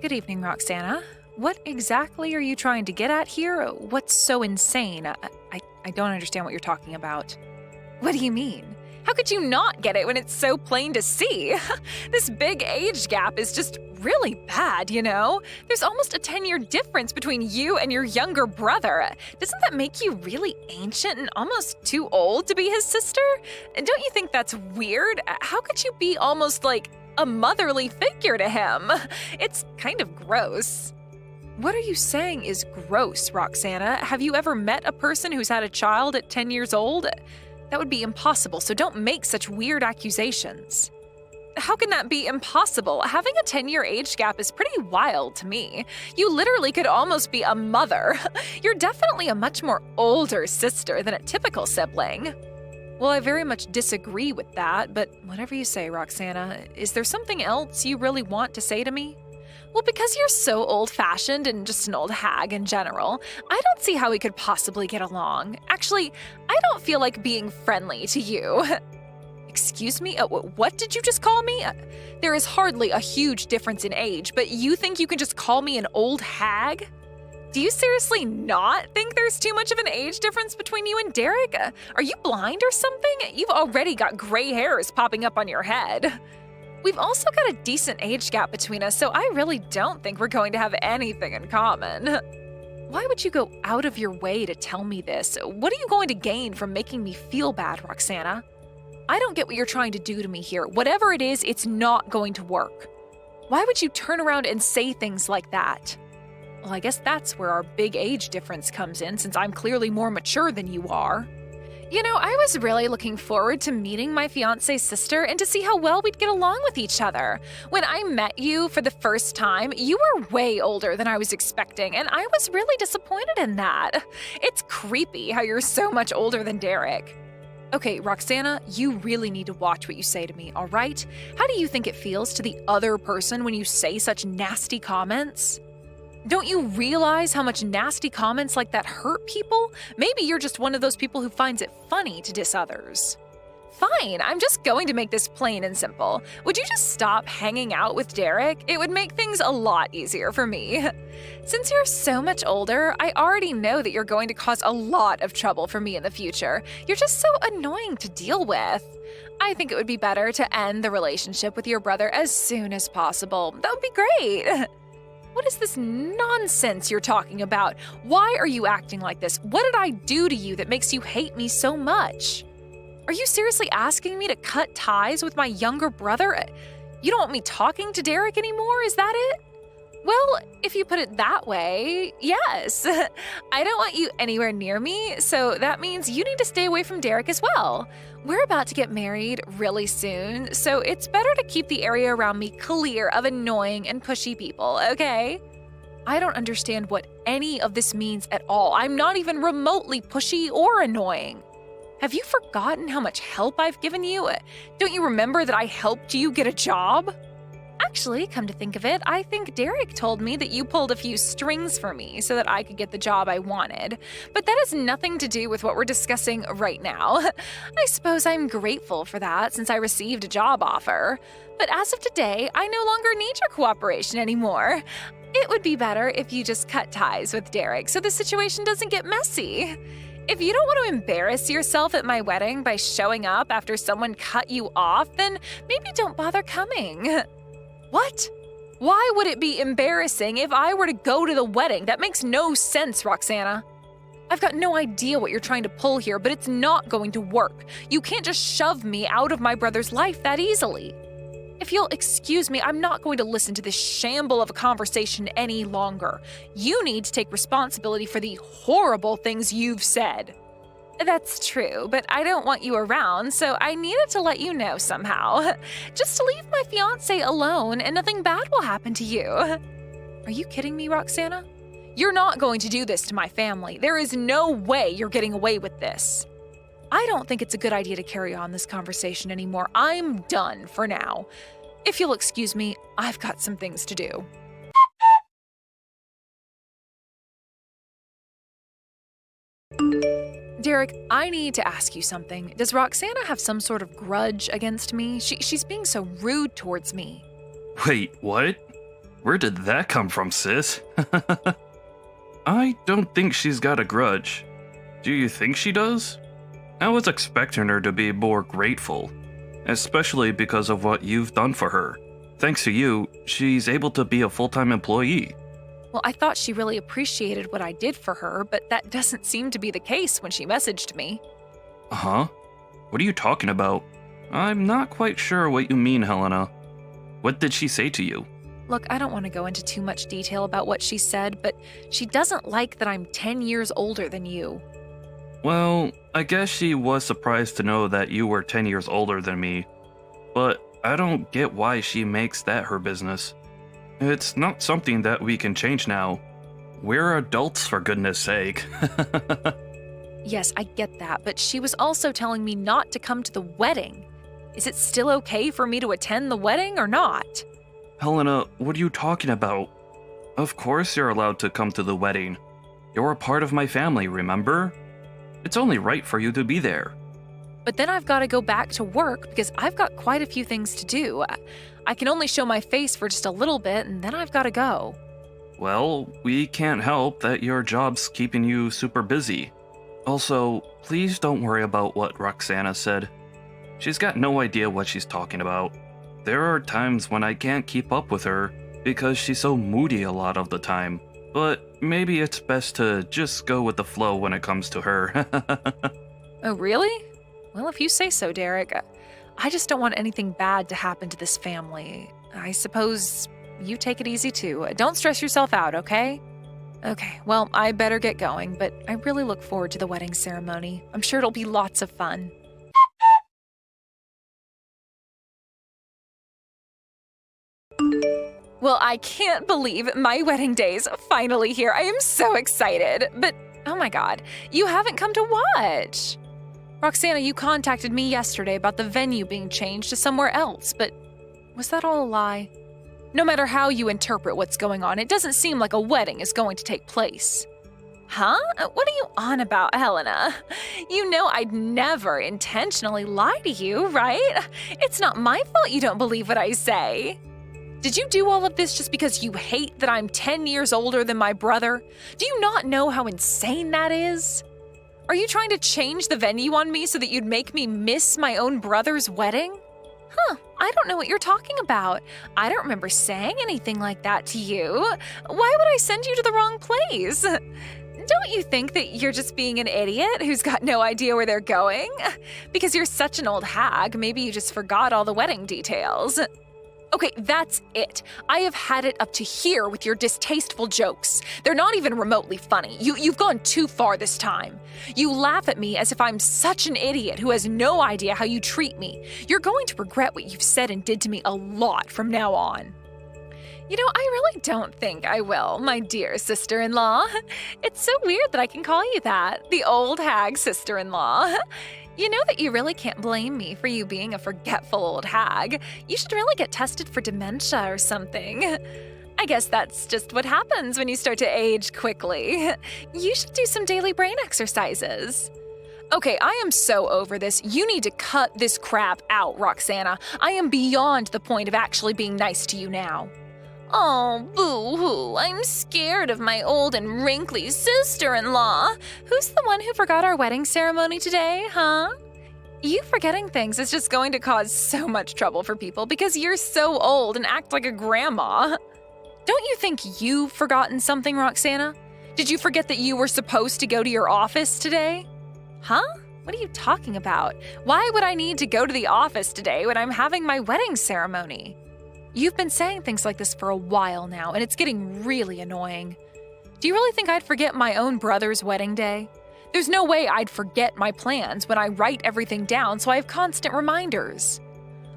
Good evening, Roxana. What exactly are you trying to get at here? What's so insane? I don't understand what you're talking about. What do you mean? How could you not get it when it's so plain to see? This big age gap is just really bad, you know? There's almost a 10-year difference between you and your younger brother. Doesn't that make you really ancient and almost too old to be his sister? And don't you think that's weird? How could you be almost like a motherly figure to him? It's kind of gross. What are you saying is gross, Roxana? Have you ever met a person who's had a child at 10 years old? That would be impossible, so don't make such weird accusations. How can that be impossible? Having a 10-year age gap is pretty wild to me. You literally could almost be a mother. You're definitely a much more older sister than a typical sibling. Well, I very much disagree with that, but whatever you say, Roxana. Is there something else you really want to say to me? Well, because you're so old-fashioned and just an old hag in general, I don't see how we could possibly get along. Actually, I don't feel like being friendly to you. Excuse me? What did you just call me? There is hardly a huge difference in age, but you think you can just call me an old hag? Do you seriously not think there's too much of an age difference between you and Derek? Are you blind or something? You've already got gray hairs popping up on your head. We've also got a decent age gap between us, so I really don't think we're going to have anything in common. Why would you go out of your way to tell me this? What are you going to gain from making me feel bad, Roxana? I don't get what you're trying to do to me here. Whatever it is, it's not going to work. Why would you turn around and say things like that? Well, I guess that's where our big age difference comes in, since I'm clearly more mature than you are. You know, I was really looking forward to meeting my fiancé's sister and to see how well we'd get along with each other. When I met you for the first time, you were way older than I was expecting, and I was really disappointed in that. It's creepy how you're so much older than Derek. Okay, Roxana, you really need to watch what you say to me, all right? How do you think it feels to the other person when you say such nasty comments? Don't you realize how much nasty comments like that hurt people? Maybe you're just one of those people who finds it funny to diss others. Fine, I'm just going to make this plain and simple. Would you just stop hanging out with Derek? It would make things a lot easier for me. Since you're so much older, I already know that you're going to cause a lot of trouble for me in the future. You're just so annoying to deal with. I think it would be better to end the relationship with your brother as soon as possible. That would be great. What is this nonsense you're talking about? Why are you acting like this? What did I do to you that makes you hate me so much? Are you seriously asking me to cut ties with my younger brother? You don't want me talking to Derek anymore, is that it? Well, if you put it that way, yes. I don't want you anywhere near me, so that means you need to stay away from Derek as well. We're about to get married really soon, so it's better to keep the area around me clear of annoying and pushy people, okay? I don't understand what any of this means at all. I'm not even remotely pushy or annoying. Have you forgotten how much help I've given you? Don't you remember that I helped you get a job? Actually, come to think of it, I think Derek told me that you pulled a few strings for me so that I could get the job I wanted. But that has nothing to do with what we're discussing right now. I suppose I'm grateful for that since I received a job offer. But as of today, I no longer need your cooperation anymore. It would be better if you just cut ties with Derek so the situation doesn't get messy. If you don't want to embarrass yourself at my wedding by showing up after someone cut you off, then maybe don't bother coming. What? Why would it be embarrassing if I were to go to the wedding? That makes no sense, Roxana. I've got no idea what you're trying to pull here, but it's not going to work. You can't just shove me out of my brother's life that easily. If you'll excuse me, I'm not going to listen to this shamble of a conversation any longer. You need to take responsibility for the horrible things you've said. That's true, but I don't want you around, so I needed to let you know somehow. Just to leave my fiancé alone and nothing bad will happen to you. Are you kidding me, Roxana? You're not going to do this to my family. There is no way you're getting away with this. I don't think it's a good idea to carry on this conversation anymore. I'm done for now. If you'll excuse me, I've got some things to do. Derek, I need to ask you something. Does Roxana have some sort of grudge against me? She's being so rude towards me. Wait, what? Where did that come from, sis? I don't think she's got a grudge. Do you think she does? I was expecting her to be more grateful, especially because of what you've done for her. Thanks to you, she's able to be a full-time employee. Well, I thought she really appreciated what I did for her, but that doesn't seem to be the case when she messaged me. Huh? What are you talking about? I'm not quite sure what you mean, Helena. What did she say to you? Look, I don't want to go into too much detail about what she said, but she doesn't like that I'm 10 years older than you. Well, I guess she was surprised to know that you were 10 years older than me, but I don't get why she makes that her business. It's not something that we can change now. We're adults, for goodness sake. Yes, I get that, but she was also telling me not to come to the wedding. Is it still okay for me to attend the wedding or not? Helena, what are you talking about? Of course you're allowed to come to the wedding. You're a part of my family, remember? It's only right for you to be there. But then I've got to go back to work because I've got quite a few things to do. I can only show my face for just a little bit and then I've got to go. Well, we can't help that your job's keeping you super busy. Also, please don't worry about what Roxana said. She's got no idea what she's talking about. There are times when I can't keep up with her because she's so moody a lot of the time. But maybe it's best to just go with the flow when it comes to her. Oh, really? Well, if you say so, Derek. I just don't want anything bad to happen to this family. I suppose you take it easy too. Don't stress yourself out, okay? Okay, well, I better get going, but I really look forward to the wedding ceremony. I'm sure it'll be lots of fun. Well, I can't believe my wedding day's finally here. I am so excited. But, oh my god, you haven't come to watch. Roxana, you contacted me yesterday about the venue being changed to somewhere else, but was that all a lie? No matter how you interpret what's going on, it doesn't seem like a wedding is going to take place. Huh? What are you on about, Helena? You know I'd never intentionally lie to you, right? It's not my fault you don't believe what I say. Did you do all of this just because you hate that I'm 10 years older than my brother? Do you not know how insane that is? Are you trying to change the venue on me so that you'd make me miss my own brother's wedding? Huh, I don't know what you're talking about. I don't remember saying anything like that to you. Why would I send you to the wrong place? Don't you think that you're just being an idiot who's got no idea where they're going? Because you're such an old hag, maybe you just forgot all the wedding details. Okay, that's it. I have had it up to here with your distasteful jokes. They're not even remotely funny. You've gone too far this time. You laugh at me as if I'm such an idiot who has no idea how you treat me. You're going to regret what you've said and did to me a lot from now on. You know, I really don't think I will, my dear sister-in-law. It's so weird that I can call you that, the old hag sister-in-law. You know that you really can't blame me for you being a forgetful old hag. You should really get tested for dementia or something. I guess that's just what happens when you start to age quickly. You should do some daily brain exercises. Okay, I am so over this. You need to cut this crap out, Roxana. I am beyond the point of actually being nice to you now. Oh, boo-hoo, I'm scared of my old and wrinkly sister-in-law. Who's the one who forgot our wedding ceremony today, huh? You forgetting things is just going to cause so much trouble for people because you're so old and act like a grandma. Don't you think you've forgotten something, Roxana? Did you forget that you were supposed to go to your office today? Huh? What are you talking about? Why would I need to go to the office today when I'm having my wedding ceremony? You've been saying things like this for a while now, and it's getting really annoying. Do you really think I'd forget my own brother's wedding day? There's no way I'd forget my plans when I write everything down so I have constant reminders.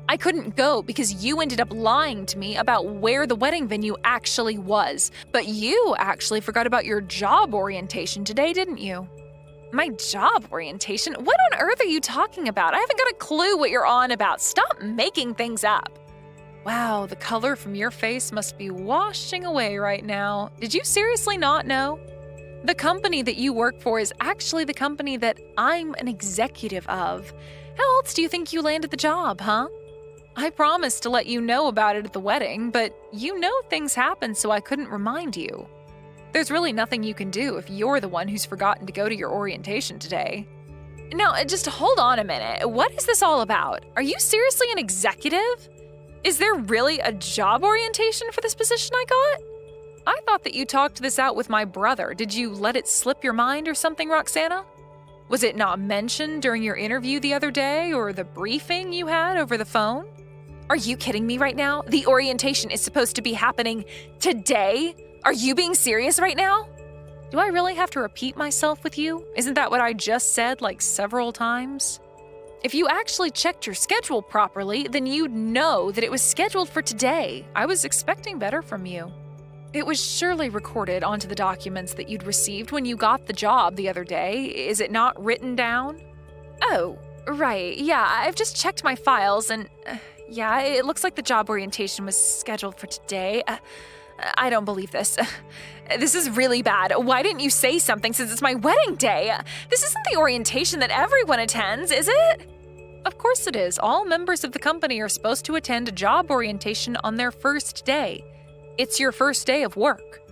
I couldn't go because you ended up lying to me about where the wedding venue actually was, but you actually forgot about your job orientation today, didn't you? My job orientation? What on earth are you talking about? I haven't got a clue what you're on about. Stop making things up. Wow, the color from your face must be washing away right now. Did you seriously not know? The company that you work for is actually the company that I'm an executive of. How else do you think you landed the job, huh? I promised to let you know about it at the wedding, but you know things happen, so I couldn't remind you. There's really nothing you can do if you're the one who's forgotten to go to your orientation today. Now, just hold on a minute. What is this all about? Are you seriously an executive? Is there really a job orientation for this position I got? I thought that you talked this out with my brother. Did you let it slip your mind or something, Roxana? Was it not mentioned during your interview the other day or the briefing you had over the phone? Are you kidding me right now? The orientation is supposed to be happening today? Are you being serious right now? Do I really have to repeat myself with you? Isn't that what I just said like several times? If you actually checked your schedule properly, then you'd know that it was scheduled for today. I was expecting better from you. It was surely recorded onto the documents that you'd received when you got the job the other day. Is it not written down? Oh, right. Yeah, I've just checked my files and yeah, it looks like the job orientation was scheduled for today. I don't believe this. This is really bad. Why didn't you say something since it's my wedding day? This isn't the orientation that everyone attends, is it? Of course it is. All members of the company are supposed to attend a job orientation on their first day. It's your first day of work.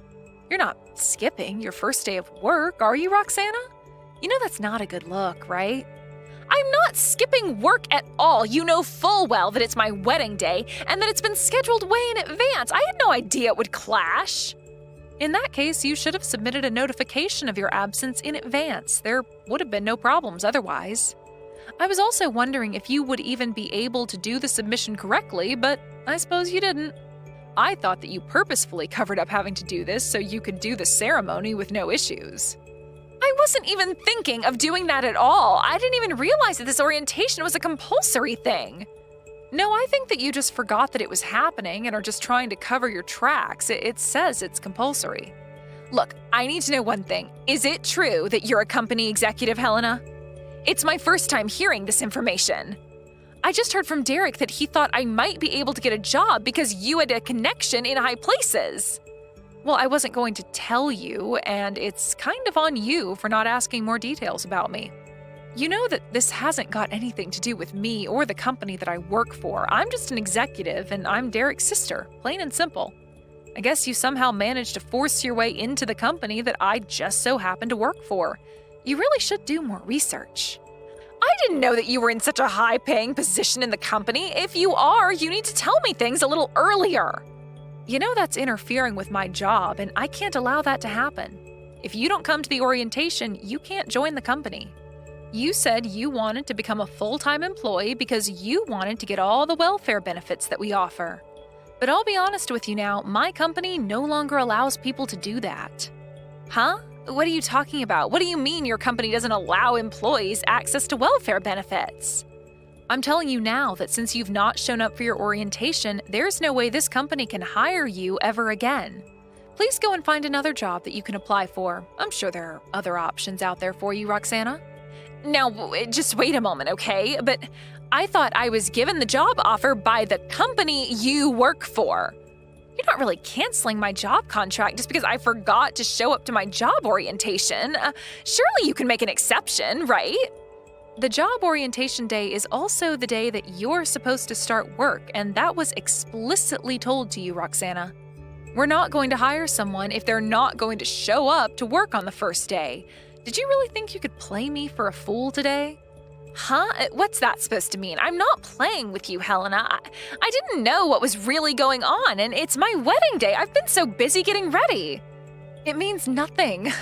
You're not skipping your first day of work, are you, Roxana? You know that's not a good look, right? I'm not skipping work at all. You know full well that it's my wedding day and that it's been scheduled way in advance. I had no idea it would clash. In that case, you should have submitted a notification of your absence in advance. There would have been no problems otherwise. I was also wondering if you would even be able to do the submission correctly, but I suppose you didn't. I thought that you purposefully covered up having to do this so you could do the ceremony with no issues. I wasn't even thinking of doing that at all. I didn't even realize that this orientation was a compulsory thing. No, I think that you just forgot that it was happening and are just trying to cover your tracks. It says it's compulsory. Look, I need to know one thing. Is it true that you're a company executive, Helena? It's my first time hearing this information. I just heard from Derek that he thought I might be able to get a job because you had a connection in high places. Well, I wasn't going to tell you, and it's kind of on you for not asking more details about me. You know that this hasn't got anything to do with me or the company that I work for. I'm just an executive, and I'm Derek's sister, plain and simple. I guess you somehow managed to force your way into the company that I just so happen to work for. You really should do more research. I didn't know that you were in such a high-paying position in the company. If you are, you need to tell me things a little earlier. You know that's interfering with my job, and I can't allow that to happen. If you don't come to the orientation, you can't join the company. You said you wanted to become a full-time employee because you wanted to get all the welfare benefits that we offer. But I'll be honest with you now, my company no longer allows people to do that. Huh? What are you talking about? What do you mean your company doesn't allow employees access to welfare benefits? I'm telling you now that since you've not shown up for your orientation, there's no way this company can hire you ever again. Please go and find another job that you can apply for. I'm sure there are other options out there for you, Roxana. Now, just wait a moment, okay? But I thought I was given the job offer by the company you work for. You're not really canceling my job contract just because I forgot to show up to my job orientation. Surely you can make an exception, right? The job orientation day is also the day that you're supposed to start work, and that was explicitly told to you, Roxana. We're not going to hire someone if they're not going to show up to work on the first day. Did you really think you could play me for a fool today? Huh? What's that supposed to mean? I'm not playing with you, Helena. I didn't know what was really going on, and it's my wedding day. I've been so busy getting ready. It means nothing.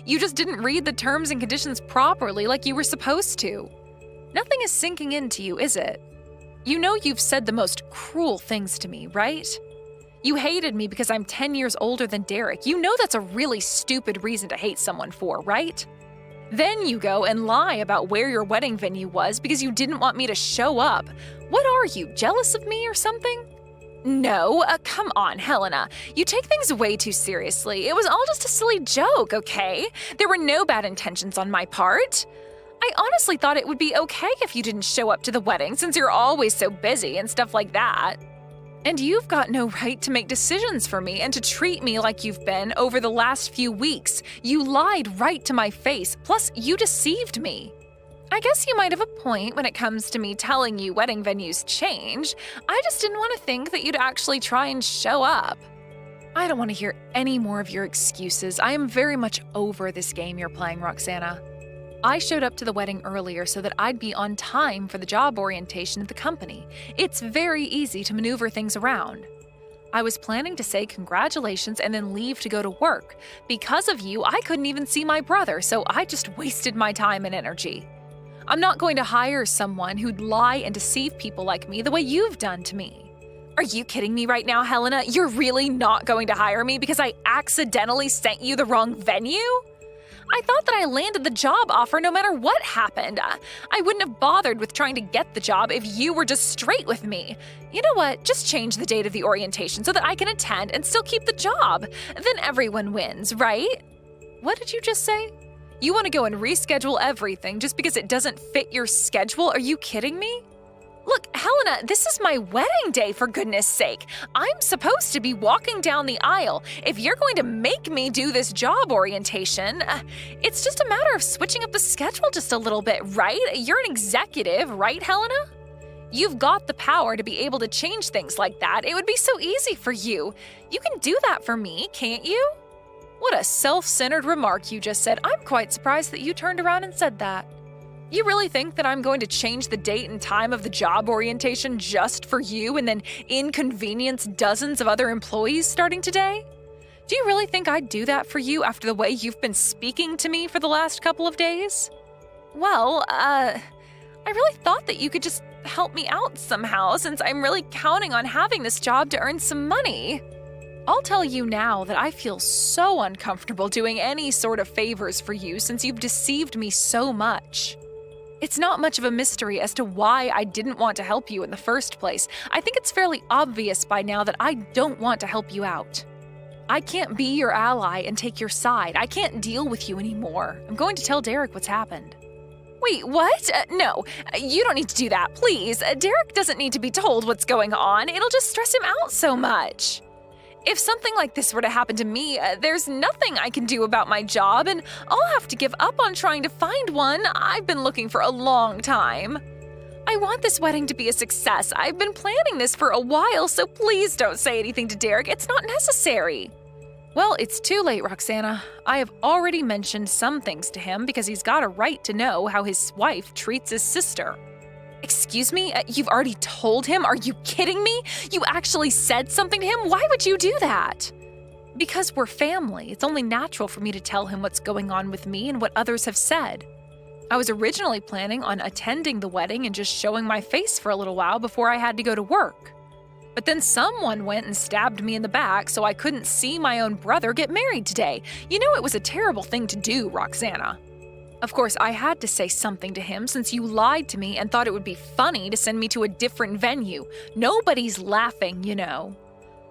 You just didn't read the terms and conditions properly like you were supposed to. Nothing is sinking into you, is it? You know you've said the most cruel things to me, right? You hated me because I'm 10 years older than Derek. You know that's a really stupid reason to hate someone for, right? Then you go and lie about where your wedding venue was because you didn't want me to show up. What are you, jealous of me or something? No, come on, Helena. You take things way too seriously. It was all just a silly joke, okay? There were no bad intentions on my part. I honestly thought it would be okay if you didn't show up to the wedding since you're always so busy and stuff like that. And you've got no right to make decisions for me and to treat me like you've been over the last few weeks. You lied right to my face, plus you deceived me. I guess you might have a point when it comes to me telling you wedding venues change. I just didn't want to think that you'd actually try and show up. I don't want to hear any more of your excuses. I am very much over this game you're playing, Roxana. I showed up to the wedding earlier so that I'd be on time for the job orientation at the company. It's very easy to maneuver things around. I was planning to say congratulations and then leave to go to work. Because of you, I couldn't even see my brother, so I just wasted my time and energy. I'm not going to hire someone who'd lie and deceive people like me the way you've done to me. Are you kidding me right now, Helena? You're really not going to hire me because I accidentally sent you the wrong venue? I thought that I landed the job offer no matter what happened. I wouldn't have bothered with trying to get the job if you were just straight with me. You know what? Just change the date of the orientation so that I can attend and still keep the job. Then everyone wins, right? What did you just say? You want to go and reschedule everything just because it doesn't fit your schedule? Are you kidding me? Look, Helena, this is my wedding day, for goodness sake. I'm supposed to be walking down the aisle. If you're going to make me do this job orientation, it's just a matter of switching up the schedule just a little bit, right? You're an executive, right, Helena? You've got the power to be able to change things like that. It would be so easy for you. You can do that for me, can't you? What a self-centered remark you just said. I'm quite surprised that you turned around and said that. You really think that I'm going to change the date and time of the job orientation just for you and then inconvenience dozens of other employees starting today? Do you really think I'd do that for you after the way you've been speaking to me for the last couple of days? Well, I really thought that you could just help me out somehow since I'm really counting on having this job to earn some money. I'll tell you now that I feel so uncomfortable doing any sort of favors for you since you've deceived me so much. It's not much of a mystery as to why I didn't want to help you in the first place. I think it's fairly obvious by now that I don't want to help you out. I can't be your ally and take your side. I can't deal with you anymore. I'm going to tell Derek what's happened. Wait, what? No, you don't need to do that, please. Derek doesn't need to be told what's going on. It'll just stress him out so much. If something like this were to happen to me, there's nothing I can do about my job, and I'll have to give up on trying to find one. I've been looking for a long time. I want this wedding to be a success. I've been planning this for a while, so please don't say anything to Derek. It's not necessary. Well, it's too late, Roxana. I have already mentioned some things to him because he's got a right to know how his wife treats his sister. Excuse me? You've already told him? Are you kidding me? You actually said something to him? Why would you do that? Because we're family. It's only natural for me to tell him what's going on with me and what others have said. I was originally planning on attending the wedding and just showing my face for a little while before I had to go to work. But then someone went and stabbed me in the back so I couldn't see my own brother get married today. You know it was a terrible thing to do, Roxana. Of course, I had to say something to him since you lied to me and thought it would be funny to send me to a different venue. Nobody's laughing, you know.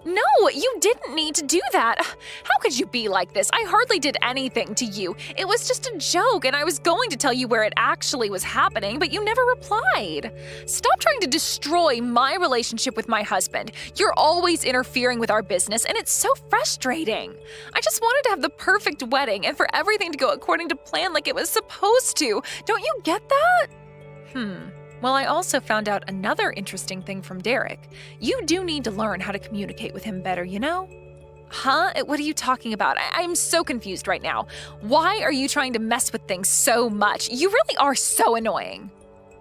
No, you didn't need to do that. How could you be like this? I hardly did anything to you. It was just a joke, and I was going to tell you where it actually was happening, but you never replied. Stop trying to destroy my relationship with my husband. You're always interfering with our business, and it's so frustrating. I just wanted to have the perfect wedding and for everything to go according to plan like it was supposed to. Don't you get that? Well, I also found out another interesting thing from Derek. You do need to learn how to communicate with him better, you know? Huh? What are you talking about? I'm so confused right now. Why are you trying to mess with things so much? You really are so annoying.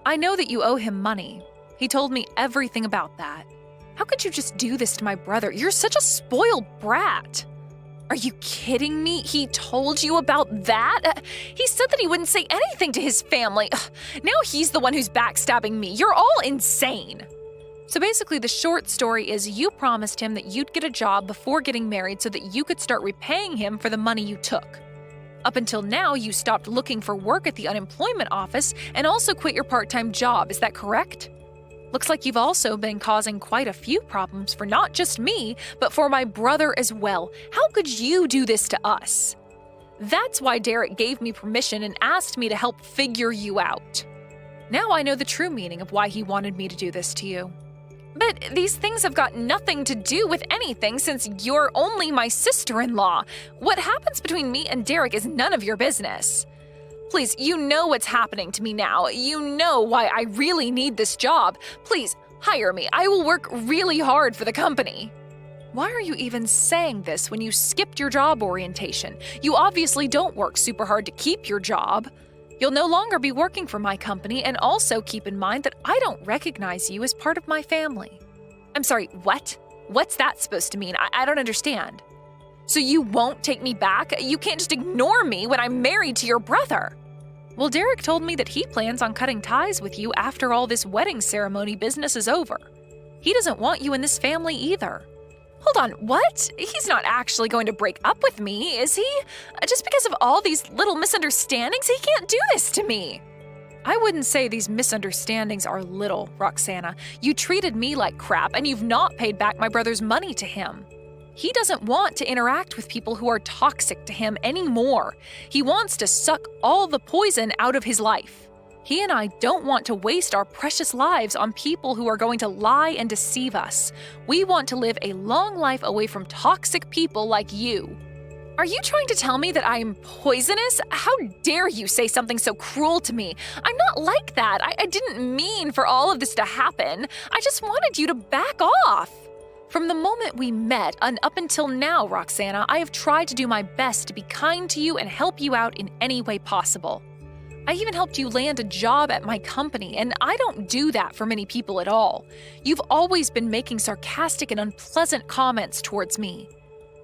I know that you owe him money. He told me everything about that. How could you just do this to my brother? You're such a spoiled brat. Are you kidding me? He told you about that? He said that he wouldn't say anything to his family. Ugh, now he's the one who's backstabbing me. You're all insane. So basically, the short story is you promised him that you'd get a job before getting married so that you could start repaying him for the money you took. Up until now, you stopped looking for work at the unemployment office and also quit your part-time job. Is that correct? Looks like you've also been causing quite a few problems for not just me, but for my brother as well. How could you do this to us? That's why Derek gave me permission and asked me to help figure you out. Now I know the true meaning of why he wanted me to do this to you. But these things have got nothing to do with anything since you're only my sister-in-law. What happens between me and Derek is none of your business. Please, you know what's happening to me now. You know why I really need this job. Please, hire me. I will work really hard for the company. Why are you even saying this when you skipped your job orientation? You obviously don't work super hard to keep your job. You'll no longer be working for my company, and also keep in mind that I don't recognize you as part of my family. I'm sorry, what? What's that supposed to mean? I don't understand. So you won't take me back? You can't just ignore me when I'm married to your brother. Well, Derek told me that he plans on cutting ties with you after all this wedding ceremony business is over. He doesn't want you in this family either. Hold on, what? He's not actually going to break up with me, is he? Just because of all these little misunderstandings, he can't do this to me. I wouldn't say these misunderstandings are little, Roxana. You treated me like crap, and you've not paid back my brother's money to him. He doesn't want to interact with people who are toxic to him anymore. He wants to suck all the poison out of his life. He and I don't want to waste our precious lives on people who are going to lie and deceive us. We want to live a long life away from toxic people like you. Are you trying to tell me that I am poisonous? How dare you say something so cruel to me? I'm not like that. I didn't mean for all of this to happen. I just wanted you to back off. From the moment we met and up until now, Roxana, I have tried to do my best to be kind to you and help you out in any way possible. I even helped you land a job at my company, and I don't do that for many people at all. You've always been making sarcastic and unpleasant comments towards me.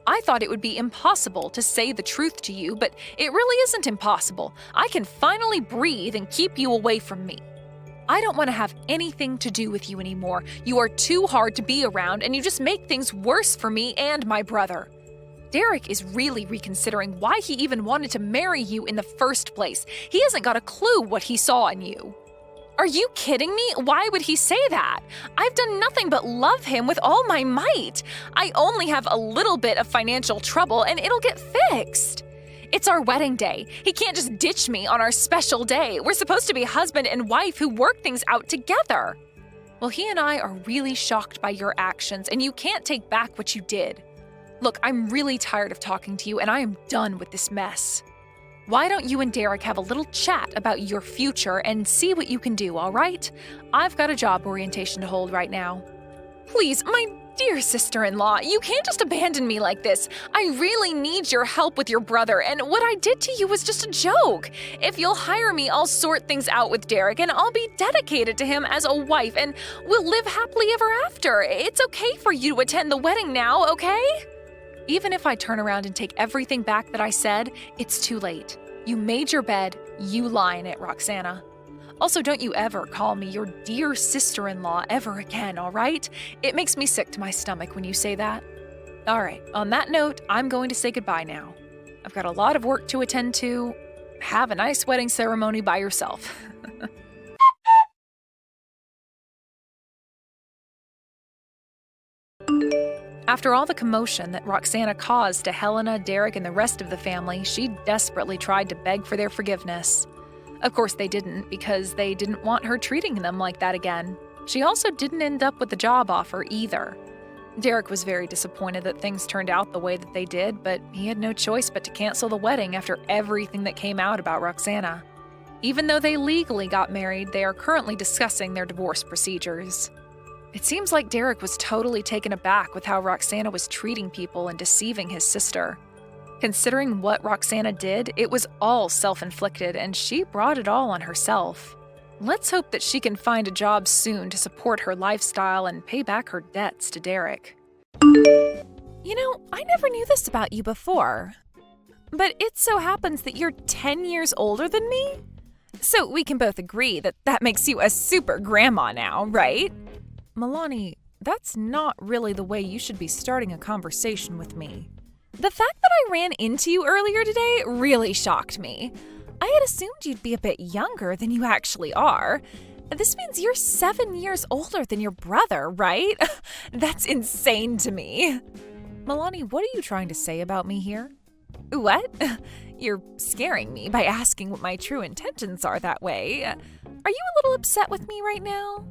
I thought it would be impossible to say the truth to you, but it really isn't impossible. I can finally breathe and keep you away from me. I don't want to have anything to do with you anymore. You are too hard to be around, and you just make things worse for me and my brother. Derek is really reconsidering why he even wanted to marry you in the first place. He hasn't got a clue what he saw in you. Are you kidding me? Why would he say that? I've done nothing but love him with all my might. I only have a little bit of financial trouble, and it'll get fixed. It's our wedding day. He can't just ditch me on our special day. We're supposed to be husband and wife who work things out together. Well, he and I are really shocked by your actions, and you can't take back what you did. Look, I'm really tired of talking to you, and I am done with this mess. Why don't you and Derek have a little chat about your future and see what you can do, all right? I've got a job orientation to hold right now. Please, my dear sister-in-law, you can't just abandon me like this. I really need your help with your brother, and what I did to you was just a joke. If you'll hire me, I'll sort things out with Derek, and I'll be dedicated to him as a wife, and we'll live happily ever after. It's okay for you to attend the wedding now, okay? Even if I turn around and take everything back that I said, it's too late. You made your bed, you lie in it, Roxana. Also, don't you ever call me your dear sister-in-law ever again, all right? It makes me sick to my stomach when you say that. All right, on that note, I'm going to say goodbye now. I've got a lot of work to attend to. Have a nice wedding ceremony by yourself. After all the commotion that Roxana caused to Helena, Derek, and the rest of the family, she desperately tried to beg for their forgiveness. Of course they didn't, because they didn't want her treating them like that again. She also didn't end up with the job offer either. Derek was very disappointed that things turned out the way that they did, but he had no choice but to cancel the wedding after everything that came out about Roxana. Even though they legally got married, they are currently discussing their divorce procedures. It seems like Derek was totally taken aback with how Roxana was treating people and deceiving his sister. Considering what Roxana did, it was all self-inflicted, and she brought it all on herself. Let's hope that she can find a job soon to support her lifestyle and pay back her debts to Derek. You know, I never knew this about you before, but it so happens that you're 10 years older than me? So we can both agree that that makes you a super grandma now, right? Milani, that's not really the way you should be starting a conversation with me. The fact that I ran into you earlier today really shocked me. I had assumed you'd be a bit younger than you actually are. This means you're 7 years older than your brother, right? That's insane to me. Milani, what are you trying to say about me here? What? You're scaring me by asking what my true intentions are that way. Are you a little upset with me right now?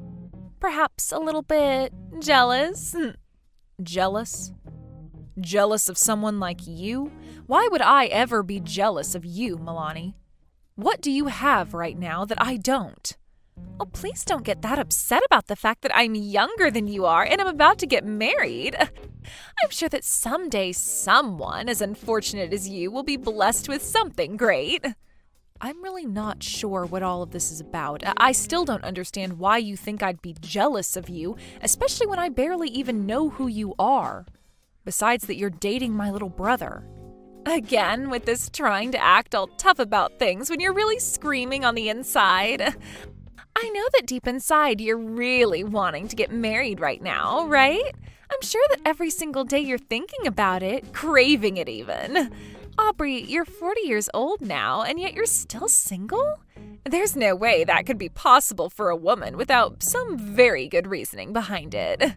Perhaps a little bit jealous? Jealous? Jealous of someone like you? Why would I ever be jealous of you, Milani? What do you have right now that I don't? Oh, please don't get that upset about the fact that I'm younger than you are and I'm about to get married. I'm sure that someday someone as unfortunate as you will be blessed with something great. I'm really not sure what all of this is about. I still don't understand why you think I'd be jealous of you, especially when I barely even know who you are. Besides that you're dating my little brother. Again, with this trying to act all tough about things when you're really screaming on the inside. I know that deep inside you're really wanting to get married right now, right? I'm sure that every single day you're thinking about it, craving it even. Aubrey, you're 40 years old now, and yet you're still single? There's no way that could be possible for a woman without some very good reasoning behind it.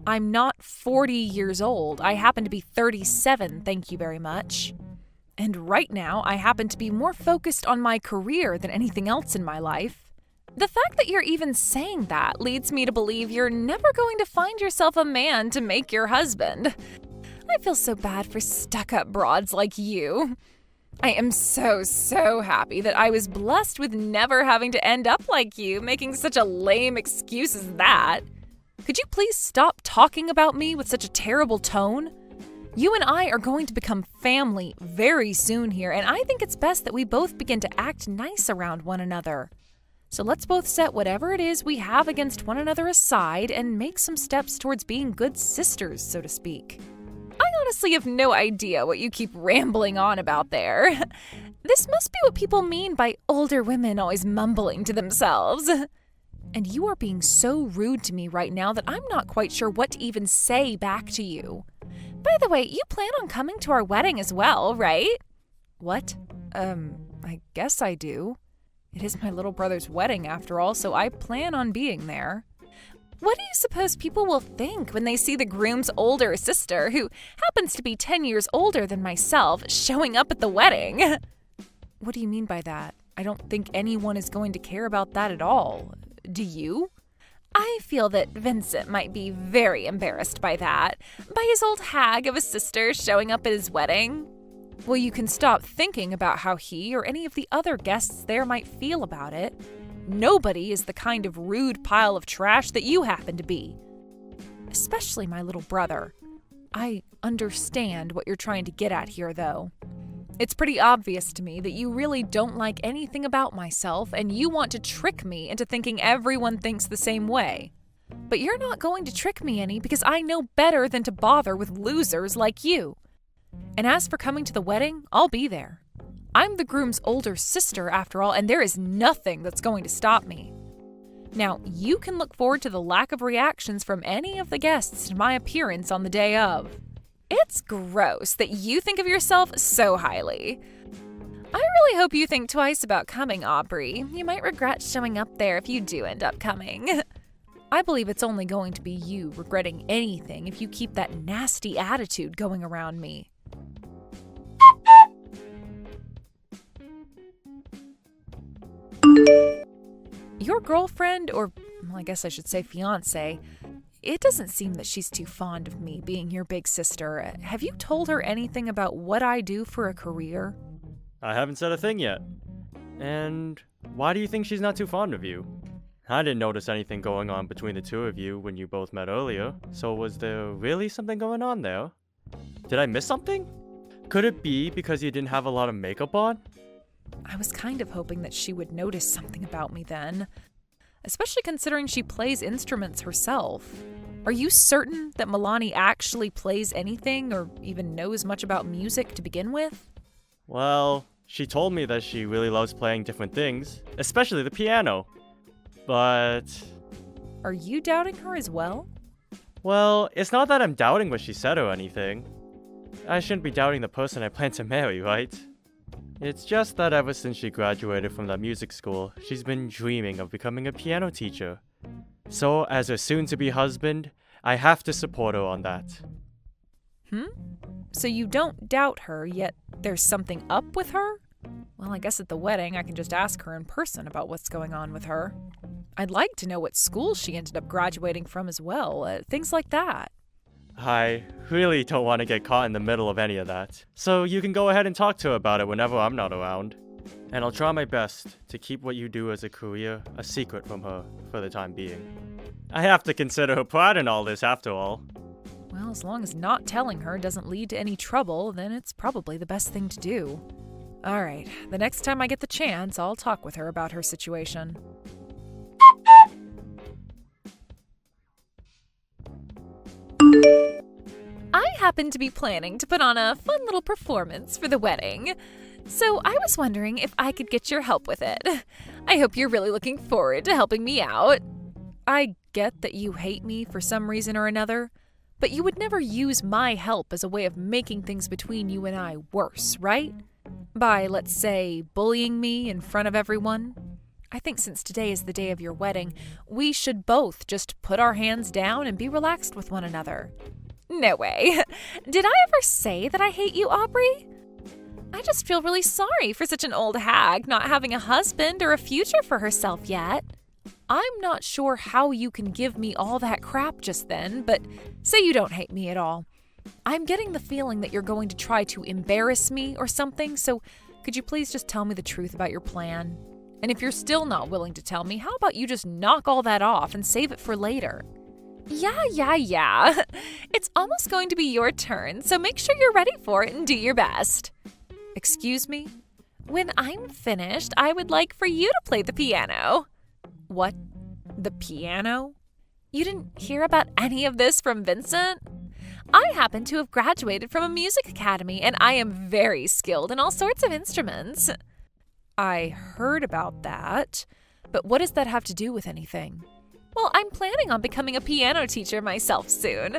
I'm not 40 years old. I happen to be 37, thank you very much. And right now, I happen to be more focused on my career than anything else in my life. The fact that you're even saying that leads me to believe you're never going to find yourself a man to make your husband. I feel so bad for stuck-up broads like you. I am so happy that I was blessed with never having to end up like you, making such a lame excuse as that. Could you please stop talking about me with such a terrible tone? You and I are going to become family very soon here, and I think it's best that we both begin to act nice around one another. So let's both set whatever it is we have against one another aside and make some steps towards being good sisters, so to speak. I honestly have no idea what you keep rambling on about there. This must be what people mean by older women always mumbling to themselves. And you are being so rude to me right now that I'm not quite sure what to even say back to you. By the way, you plan on coming to our wedding as well, right? What? I guess I do. It is my little brother's wedding after all, so I plan on being there. What do you suppose people will think when they see the groom's older sister, who happens to be 10 years older than myself, showing up at the wedding? What do you mean by that? I don't think anyone is going to care about that at all. Do you? I feel that Vincent might be very embarrassed by that, by his old hag of a sister showing up at his wedding. Well, you can stop thinking about how he or any of the other guests there might feel about it. Nobody is the kind of rude pile of trash that you happen to be. Especially my little brother. I understand what you're trying to get at here, though. It's pretty obvious to me that you really don't like anything about myself and you want to trick me into thinking everyone thinks the same way. But you're not going to trick me any because I know better than to bother with losers like you. And as for coming to the wedding, I'll be there. I'm the groom's older sister after all, and there is nothing that's going to stop me. Now, you can look forward to the lack of reactions from any of the guests to my appearance on the day of. It's gross that you think of yourself so highly. I really hope you think twice about coming, Aubrey. You might regret showing up there if you do end up coming. I believe it's only going to be you regretting anything if you keep that nasty attitude going around me. Your girlfriend, or well, I guess I should say fiancé, it doesn't seem that she's too fond of me being your big sister. Have you told her anything about what I do for a career? I haven't said a thing yet. And why do you think she's not too fond of you? I didn't notice anything going on between the two of you when you both met earlier, so was there really something going on there? Did I miss something? Could it be because you didn't have a lot of makeup on? I was kind of hoping that she would notice something about me then, especially considering she plays instruments herself. Are you certain that Milani actually plays anything or even knows much about music to begin with? Well, she told me that she really loves playing different things, especially the piano. But... Are you doubting her as well? well, it's not that I'm doubting what she said or anything. I shouldn't be doubting the person I plan to marry, right? It's just that ever since she graduated from that music school, she's been dreaming of becoming a piano teacher. So, as her soon-to-be husband, I have to support her on that. So you don't doubt her, yet there's something up with her? Well, I guess at the wedding I can just ask her in person about what's going on with her. I'd like to know what school she ended up graduating from as well, things like that. I really don't want to get caught in the middle of any of that. So you can go ahead and talk to her about it whenever I'm not around. And I'll try my best to keep what you do as a career a secret from her for the time being. I have to consider her pride in all this after all. Well, as long as not telling her doesn't lead to any trouble, then it's probably the best thing to do. All right, the next time I get the chance, I'll talk with her about her situation. I happen to be planning to put on a fun little performance for the wedding, so I was wondering if I could get your help with it. I hope you're really looking forward to helping me out. I get that you hate me for some reason or another, but you would never use my help as a way of making things between you and I worse, right? By, let's say, bullying me in front of everyone. I think since today is the day of your wedding, we should both just put our hands down and be relaxed with one another. No way. Did I ever say that I hate you, Aubrey? I just feel really sorry for such an old hag not having a husband or a future for herself yet. I'm not sure how you can give me all that crap just then, but say you don't hate me at all. I'm getting the feeling that you're going to try to embarrass me or something, so could you please just tell me the truth about your plan? And if you're still not willing to tell me, how about you just knock all that off and save it for later? Yeah. It's almost going to be your turn, so make sure you're ready for it and do your best. Excuse me? When I'm finished, I would like for you to play the piano. What? The piano? You didn't hear about any of this from Vincent? I happen to have graduated from a music academy, and I am very skilled in all sorts of instruments. I heard about that, but what does that have to do with anything? Well, I'm planning on becoming a piano teacher myself soon.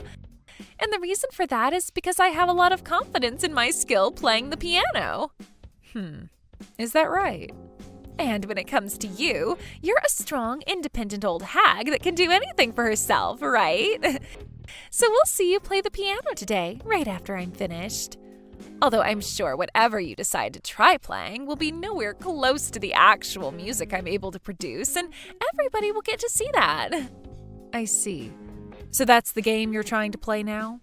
And the reason for that is because I have a lot of confidence in my skill playing the piano. Is that right? And when it comes to you, you're a strong, independent old hag that can do anything for herself, right? So we'll see you play the piano today, right after I'm finished. Although I'm sure whatever you decide to try playing will be nowhere close to the actual music I'm able to produce, and everybody will get to see that. I see. So that's the game you're trying to play now?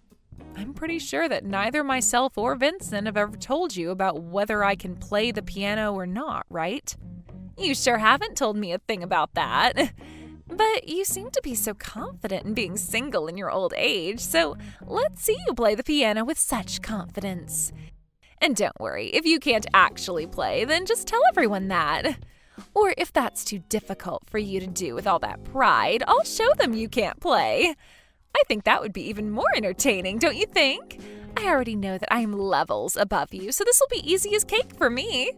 I'm pretty sure that neither myself or Vincent have ever told you about whether I can play the piano or not, right? You sure haven't told me a thing about that. But you seem to be so confident in being single in your old age, so let's see you play the piano with such confidence. And don't worry, if you can't actually play, then just tell everyone that. Or if that's too difficult for you to do with all that pride, I'll show them you can't play. I think that would be even more entertaining, don't you think? I already know that I'm levels above you, so this will be easy as cake for me.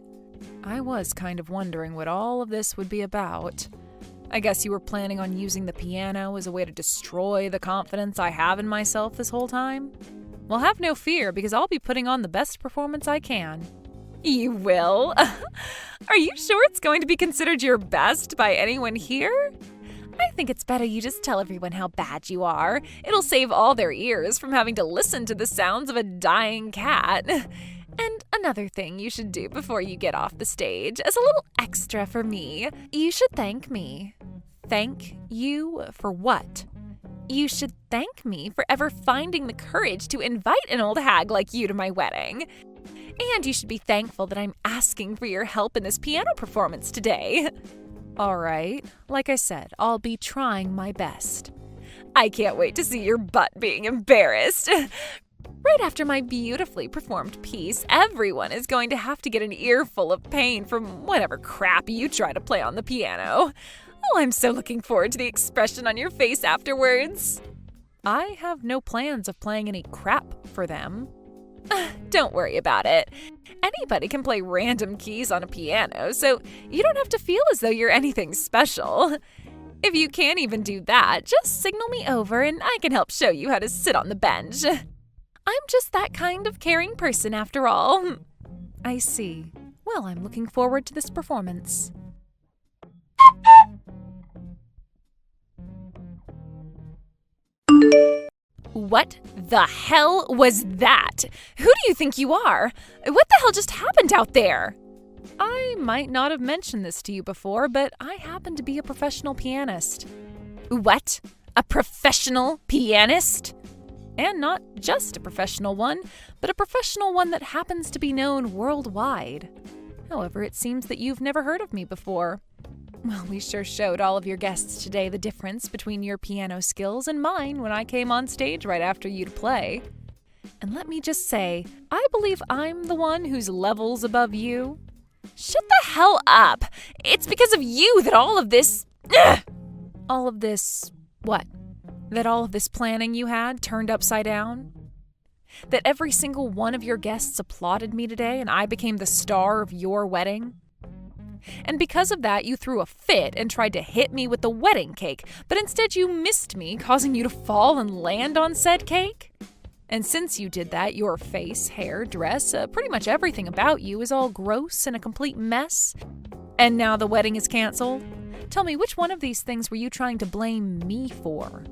I was kind of wondering what all of this would be about. I guess you were planning on using the piano as a way to destroy the confidence I have in myself this whole time? Well, have no fear, because I'll be putting on the best performance I can. You will? Are you sure it's going to be considered your best by anyone here? I think it's better you just tell everyone how bad you are. It'll save all their ears from having to listen to the sounds of a dying cat. And another thing you should do before you get off the stage, as a little extra for me, you should thank me. Thank you for what? You should thank me for ever finding the courage to invite an old hag like you to my wedding. And you should be thankful that I'm asking for your help in this piano performance today. All right. Like I said, I'll be trying my best. I can't wait to see your butt being embarrassed. Right after my beautifully performed piece, everyone is going to have to get an earful of pain from whatever crap you try to play on the piano. Oh, I'm so looking forward to the expression on your face afterwards. I have no plans of playing any crap for them. Don't worry about it. Anybody can play random keys on a piano, so you don't have to feel as though you're anything special. If you can't even do that, just signal me over and I can help show you how to sit on the bench. I'm just that kind of caring person after all. I see. Well, I'm looking forward to this performance. What the hell was that? Who do you think you are? What the hell just happened out there? I might not have mentioned this to you before, but I happen to be a professional pianist. What? A professional pianist? And not just a professional one, but a professional one that happens to be known worldwide. However, it seems that you've never heard of me before. Well, we sure showed all of your guests today the difference between your piano skills and mine when I came on stage right after you to play. And let me just say, I believe I'm the one who's levels above you. Shut the hell up! It's because of you that all of this... All of this... what? That all of this planning you had turned upside down? That every single one of your guests applauded me today and I became the star of your wedding? And because of that, you threw a fit and tried to hit me with the wedding cake, but instead you missed me, causing you to fall and land on said cake? And since you did that, your face, hair, dress, pretty much everything about you is all gross and a complete mess. And now the wedding is canceled? Tell me, which one of these things were you trying to blame me for?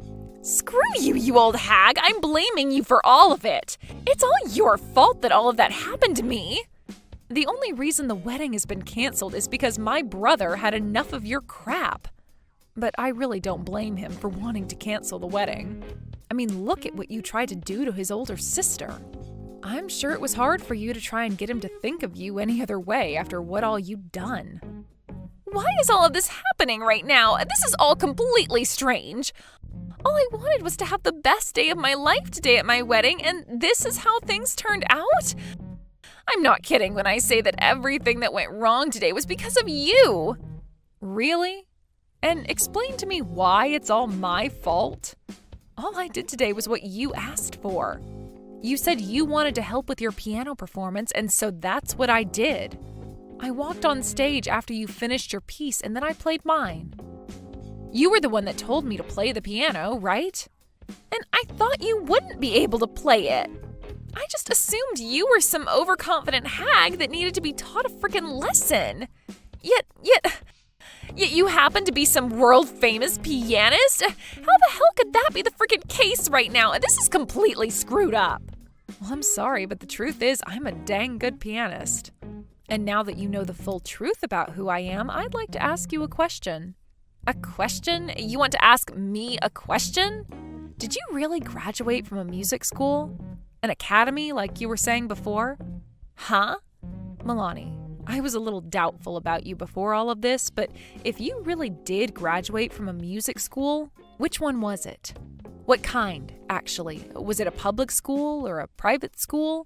Screw you, you old hag! I'm blaming you for all of it! It's all your fault that all of that happened to me! The only reason the wedding has been canceled is because my brother had enough of your crap. But I really don't blame him for wanting to cancel the wedding. I mean, look at what you tried to do to his older sister. I'm sure it was hard for you to try and get him to think of you any other way after what all you'd done. Why is all of this happening right now? This is all completely strange. All I wanted was to have the best day of my life today at my wedding, and this is how things turned out? I'm not kidding when I say that everything that went wrong today was because of you. Really? And explain to me why it's all my fault. All I did today was what you asked for. You said you wanted to help with your piano performance, and so that's what I did. I walked on stage after you finished your piece, and then I played mine. You were the one that told me to play the piano, right? And I thought you wouldn't be able to play it. I just assumed you were some overconfident hag that needed to be taught a freaking lesson. Yet you happen to be some world-famous pianist? How the hell could that be the freaking case right now? This is completely screwed up. Well, I'm sorry, but the truth is I'm a dang good pianist. And now that you know the full truth about who I am, I'd like to ask you a question. A question? You want to ask me a question? Did you really graduate from a music school? An academy, like you were saying before? Huh? Milani, I was a little doubtful about you before all of this, but if you really did graduate from a music school, which one was it? What kind, actually? Was it a public school or a private school?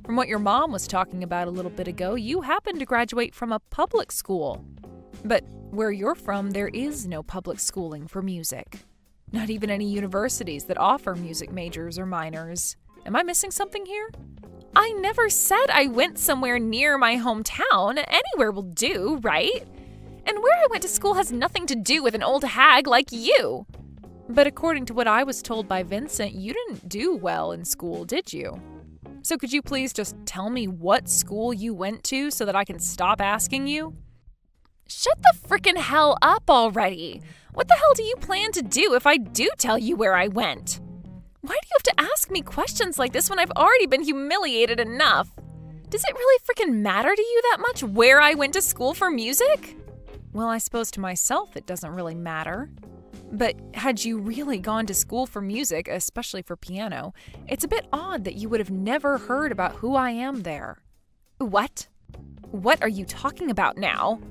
From what your mom was talking about a little bit ago, you happened to graduate from a public school. But where you're from, there is no public schooling for music. Not even any universities that offer music majors or minors. Am I missing something here? I never said I went somewhere near my hometown. Anywhere will do, right? And where I went to school has nothing to do with an old hag like you. But according to what I was told by Vincent, you didn't do well in school, did you? So could you please just tell me what school you went to so that I can stop asking you? Shut the frickin' hell up already! What the hell do you plan to do if I do tell you where I went? Why do you have to ask me questions like this when I've already been humiliated enough? Does it really freaking matter to you that much where I went to school for music? Well, I suppose to myself it doesn't really matter. But had you really gone to school for music, especially for piano, it's a bit odd that you would have never heard about who I am there. What? What are you talking about now?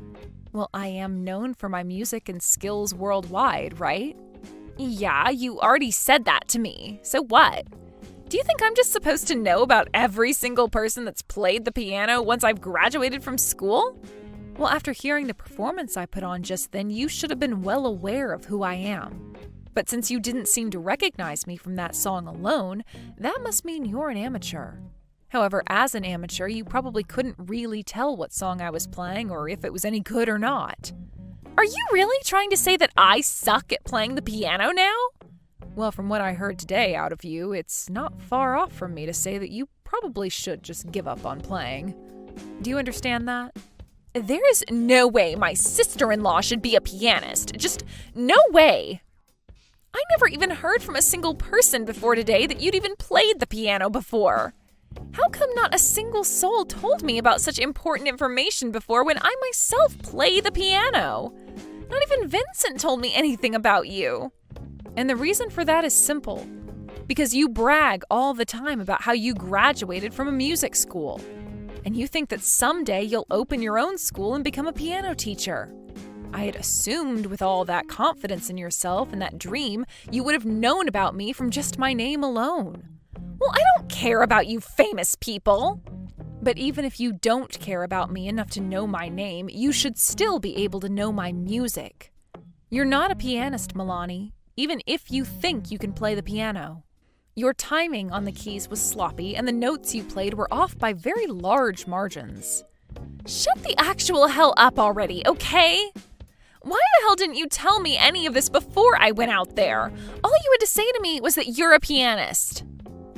Well, I am known for my music and skills worldwide, right? Yeah, you already said that to me. So what? Do you think I'm just supposed to know about every single person that's played the piano once I've graduated from school? Well, after hearing the performance I put on just then, you should have been well aware of who I am. But since you didn't seem to recognize me from that song alone, that must mean you're an amateur. However, as an amateur, you probably couldn't really tell what song I was playing or if it was any good or not. Are you really trying to say that I suck at playing the piano now? Well, from what I heard today out of you, it's not far off from me to say that you probably should just give up on playing. Do you understand that? There is no way my sister-in-law should be a pianist. Just no way. I never even heard from a single person before today that you'd even played the piano before. How come not a single soul told me about such important information before when I myself play the piano? Not even Vincent told me anything about you. And the reason for that is simple. Because you brag all the time about how you graduated from a music school. And you think that someday you'll open your own school and become a piano teacher. I had assumed with all that confidence in yourself and that dream, you would have known about me from just my name alone. Well, I don't care about you famous people. But even if you don't care about me enough to know my name, you should still be able to know my music. You're not a pianist, Milani, even if you think you can play the piano. Your timing on the keys was sloppy, and the notes you played were off by very large margins. Shut the actual hell up already, okay? Why the hell didn't you tell me any of this before I went out there? All you had to say to me was that you're a pianist.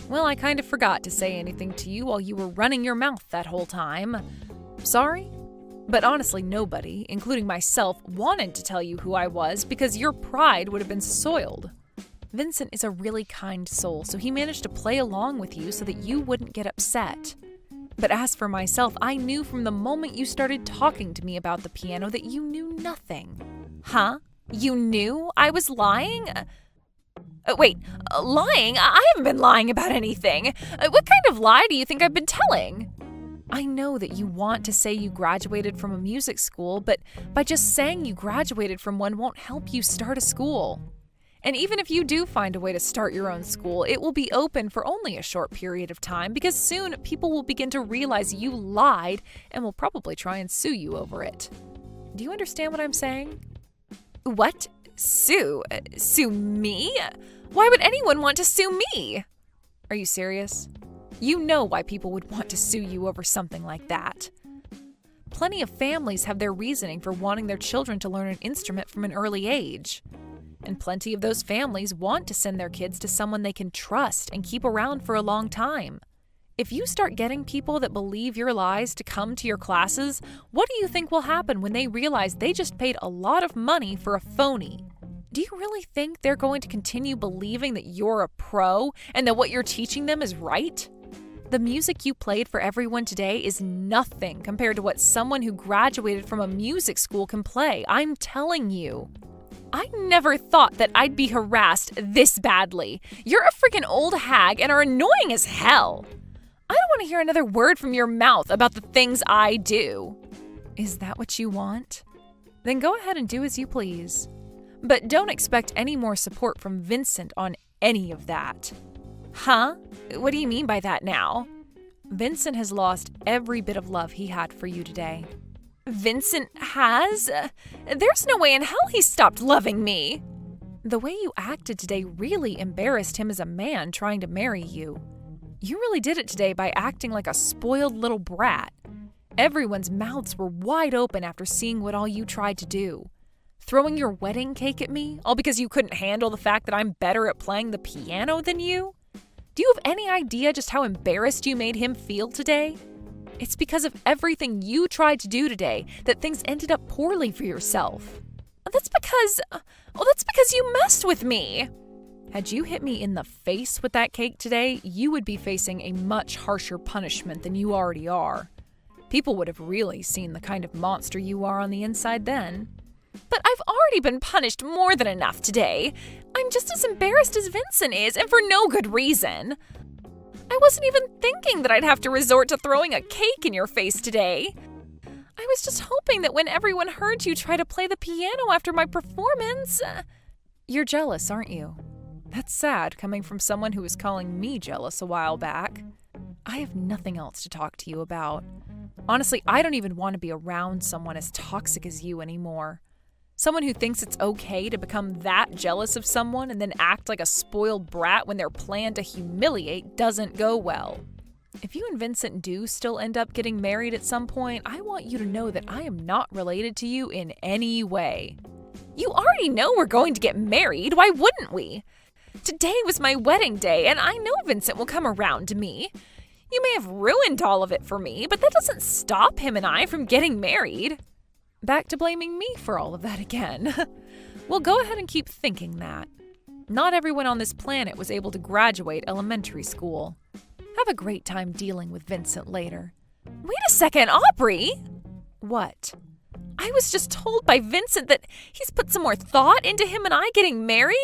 Well, I kind of forgot to say anything to you while you were running your mouth that whole time. Sorry? But honestly, nobody, including myself, wanted to tell you who I was because your pride would have been soiled. Vincent is a really kind soul, so he managed to play along with you so that you wouldn't get upset. But as for myself, I knew from the moment you started talking to me about the piano that you knew nothing. Huh? You knew I was lying? Wait, lying? I haven't been lying about anything. What kind of lie do you think I've been telling? I know that you want to say you graduated from a music school, but by just saying you graduated from one won't help you start a school. And even if you do find a way to start your own school, it will be open for only a short period of time because soon people will begin to realize you lied and will probably try and sue you over it. Do you understand what I'm saying? What? Sue? Sue me? Why would anyone want to sue me? Are you serious? You know why people would want to sue you over something like that. Plenty of families have their reasoning for wanting their children to learn an instrument from an early age. And plenty of those families want to send their kids to someone they can trust and keep around for a long time. If you start getting people that believe your lies to come to your classes, what do you think will happen when they realize they just paid a lot of money for a phony? Do you really think they're going to continue believing that you're a pro and that what you're teaching them is right? The music you played for everyone today is nothing compared to what someone who graduated from a music school can play. I'm telling you. I never thought that I'd be harassed this badly. You're a freaking old hag and are annoying as hell. I don't want to hear another word from your mouth about the things I do. Is that what you want? Then go ahead and do as you please. But don't expect any more support from Vincent on any of that. Huh? What do you mean by that now? Vincent has lost every bit of love he had for you today. Vincent has? There's no way in hell he stopped loving me. The way you acted today really embarrassed him as a man trying to marry you. You really did it today by acting like a spoiled little brat. Everyone's mouths were wide open after seeing what all you tried to do. Throwing your wedding cake at me, all because you couldn't handle the fact that I'm better at playing the piano than you? Do you have any idea just how embarrassed you made him feel today? It's because of everything you tried to do today that things ended up poorly for yourself. That's because you messed with me. Had you hit me in the face with that cake today, you would be facing a much harsher punishment than you already are. People would have really seen the kind of monster you are on the inside then. But I've already been punished more than enough today. I'm just as embarrassed as Vincent is, and for no good reason. I wasn't even thinking that I'd have to resort to throwing a cake in your face today. I was just hoping that when everyone heard you try to play the piano after my performance. You're jealous, aren't you? That's sad coming from someone who was calling me jealous a while back. I have nothing else to talk to you about. Honestly, I don't even want to be around someone as toxic as you anymore. Someone who thinks it's okay to become that jealous of someone and then act like a spoiled brat when their plan to humiliate doesn't go well. If you and Vincent do still end up getting married at some point, I want you to know that I am not related to you in any way. You already know we're going to get married, why wouldn't we? Today was my wedding day, and I know Vincent will come around to me. You may have ruined all of it for me, but that doesn't stop him and I from getting married. Back to blaming me for all of that again. Well, go ahead and keep thinking that. Not everyone on this planet was able to graduate elementary school. Have a great time dealing with Vincent later. Wait a second, Aubrey! What? I was just told by Vincent that he's put some more thought into him and I getting married.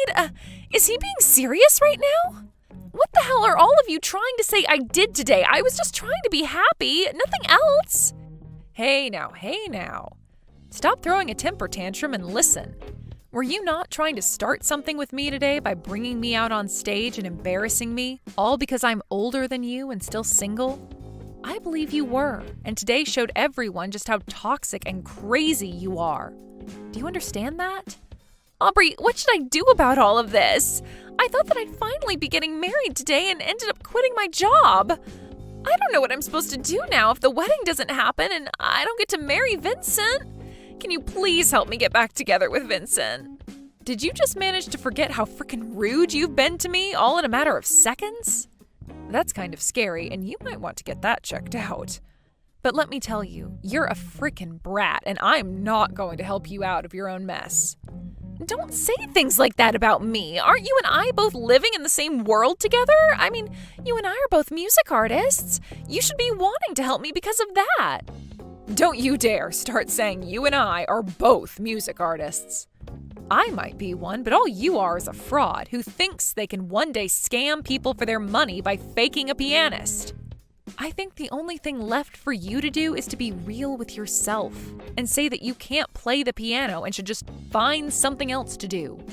Is he being serious right now? What the hell are all of you trying to say I did today? I was just trying to be happy, nothing else. Hey now. Stop throwing a temper tantrum and listen. Were you not trying to start something with me today by bringing me out on stage and embarrassing me, all because I'm older than you and still single? I believe you were, and today showed everyone just how toxic and crazy you are. Do you understand that? Aubrey, what should I do about all of this? I thought that I'd finally be getting married today and ended up quitting my job. I don't know what I'm supposed to do now if the wedding doesn't happen and I don't get to marry Vincent. Can you please help me get back together with Vincent? Did you just manage to forget how freaking rude you've been to me all in a matter of seconds? That's kind of scary, and you might want to get that checked out. But let me tell you, you're a freaking brat, and I'm not going to help you out of your own mess. Don't say things like that about me. Aren't you and I both living in the same world together? I mean, you and I are both music artists. You should be wanting to help me because of that. Don't you dare start saying you and I are both music artists. I might be one, but all you are is a fraud who thinks they can one day scam people for their money by faking a pianist. I think the only thing left for you to do is to be real with yourself and say that you can't play the piano and should just find something else to do.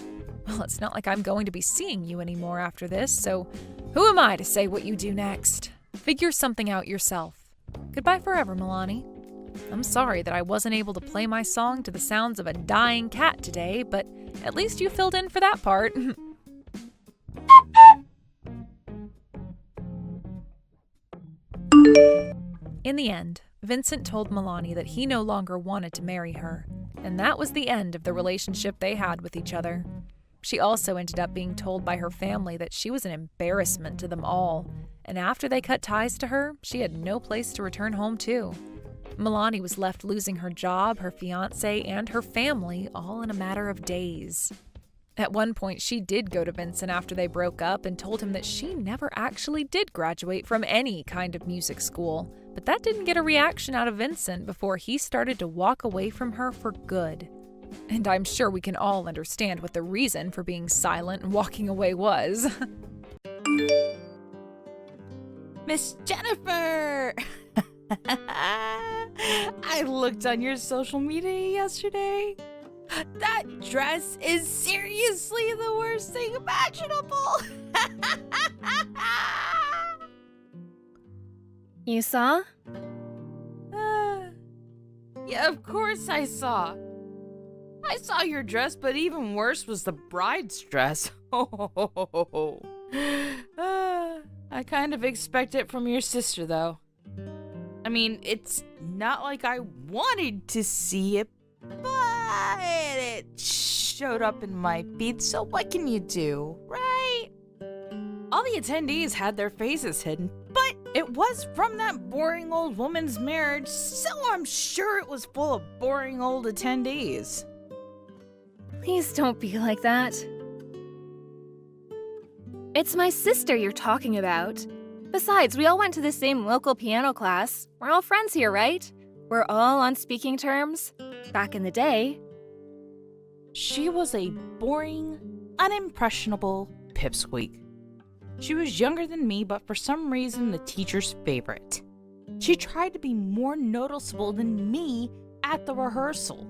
Well, it's not like I'm going to be seeing you anymore after this, so who am I to say what you do next? Figure something out yourself. Goodbye forever, Milani. I'm sorry that I wasn't able to play my song to the sounds of a dying cat today, but at least you filled in for that part. In the end, Vincent told Milani that he no longer wanted to marry her, and that was the end of the relationship they had with each other. She also ended up being told by her family that she was an embarrassment to them all, and after they cut ties to her, she had no place to return home to. Milani was left losing her job, her fiancé, and her family all in a matter of days. At one point, she did go to Vincent after they broke up and told him that she never actually did graduate from any kind of music school, but that didn't get a reaction out of Vincent before he started to walk away from her for good. And I'm sure we can all understand what the reason for being silent and walking away was. Miss Jennifer! I looked on your social media yesterday. That dress is seriously the worst thing imaginable. You saw? Yeah, of course I saw. I saw your dress, but even worse was the bride's dress. I kind of expect it from your sister, though. I mean, it's not like I wanted to see it, but it showed up in my feed, so what can you do, right? All the attendees had their faces hidden, but it was from that boring old woman's marriage, so I'm sure it was full of boring old attendees. Please don't be like that. It's my sister you're talking about. Besides, we all went to the same local piano class. We're all friends here, right? We're all on speaking terms. Back in the day. She was a boring, unimpressionable pipsqueak. She was younger than me, but for some reason the teacher's favorite. She tried to be more noticeable than me at the rehearsal.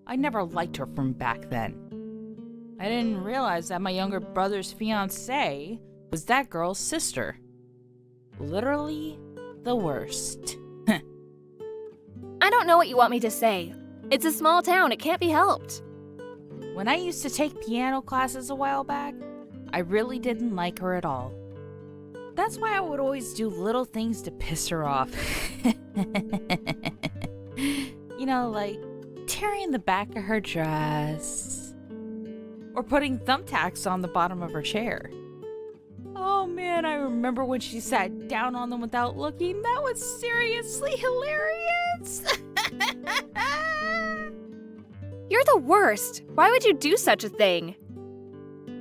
I never liked her from back then. I didn't realize that my younger brother's fiancée was that girl's sister. Literally the worst. I don't know what you want me to say. It's a small town, it can't be helped. When I used to take piano classes a while back, I really didn't like her at all. That's why I would always do little things to piss her off. You know, like tearing the back of her dress, or putting thumbtacks on the bottom of her chair. Oh man, I remember when she sat down on them without looking. That was seriously hilarious. You're the worst. Why would you do such a thing?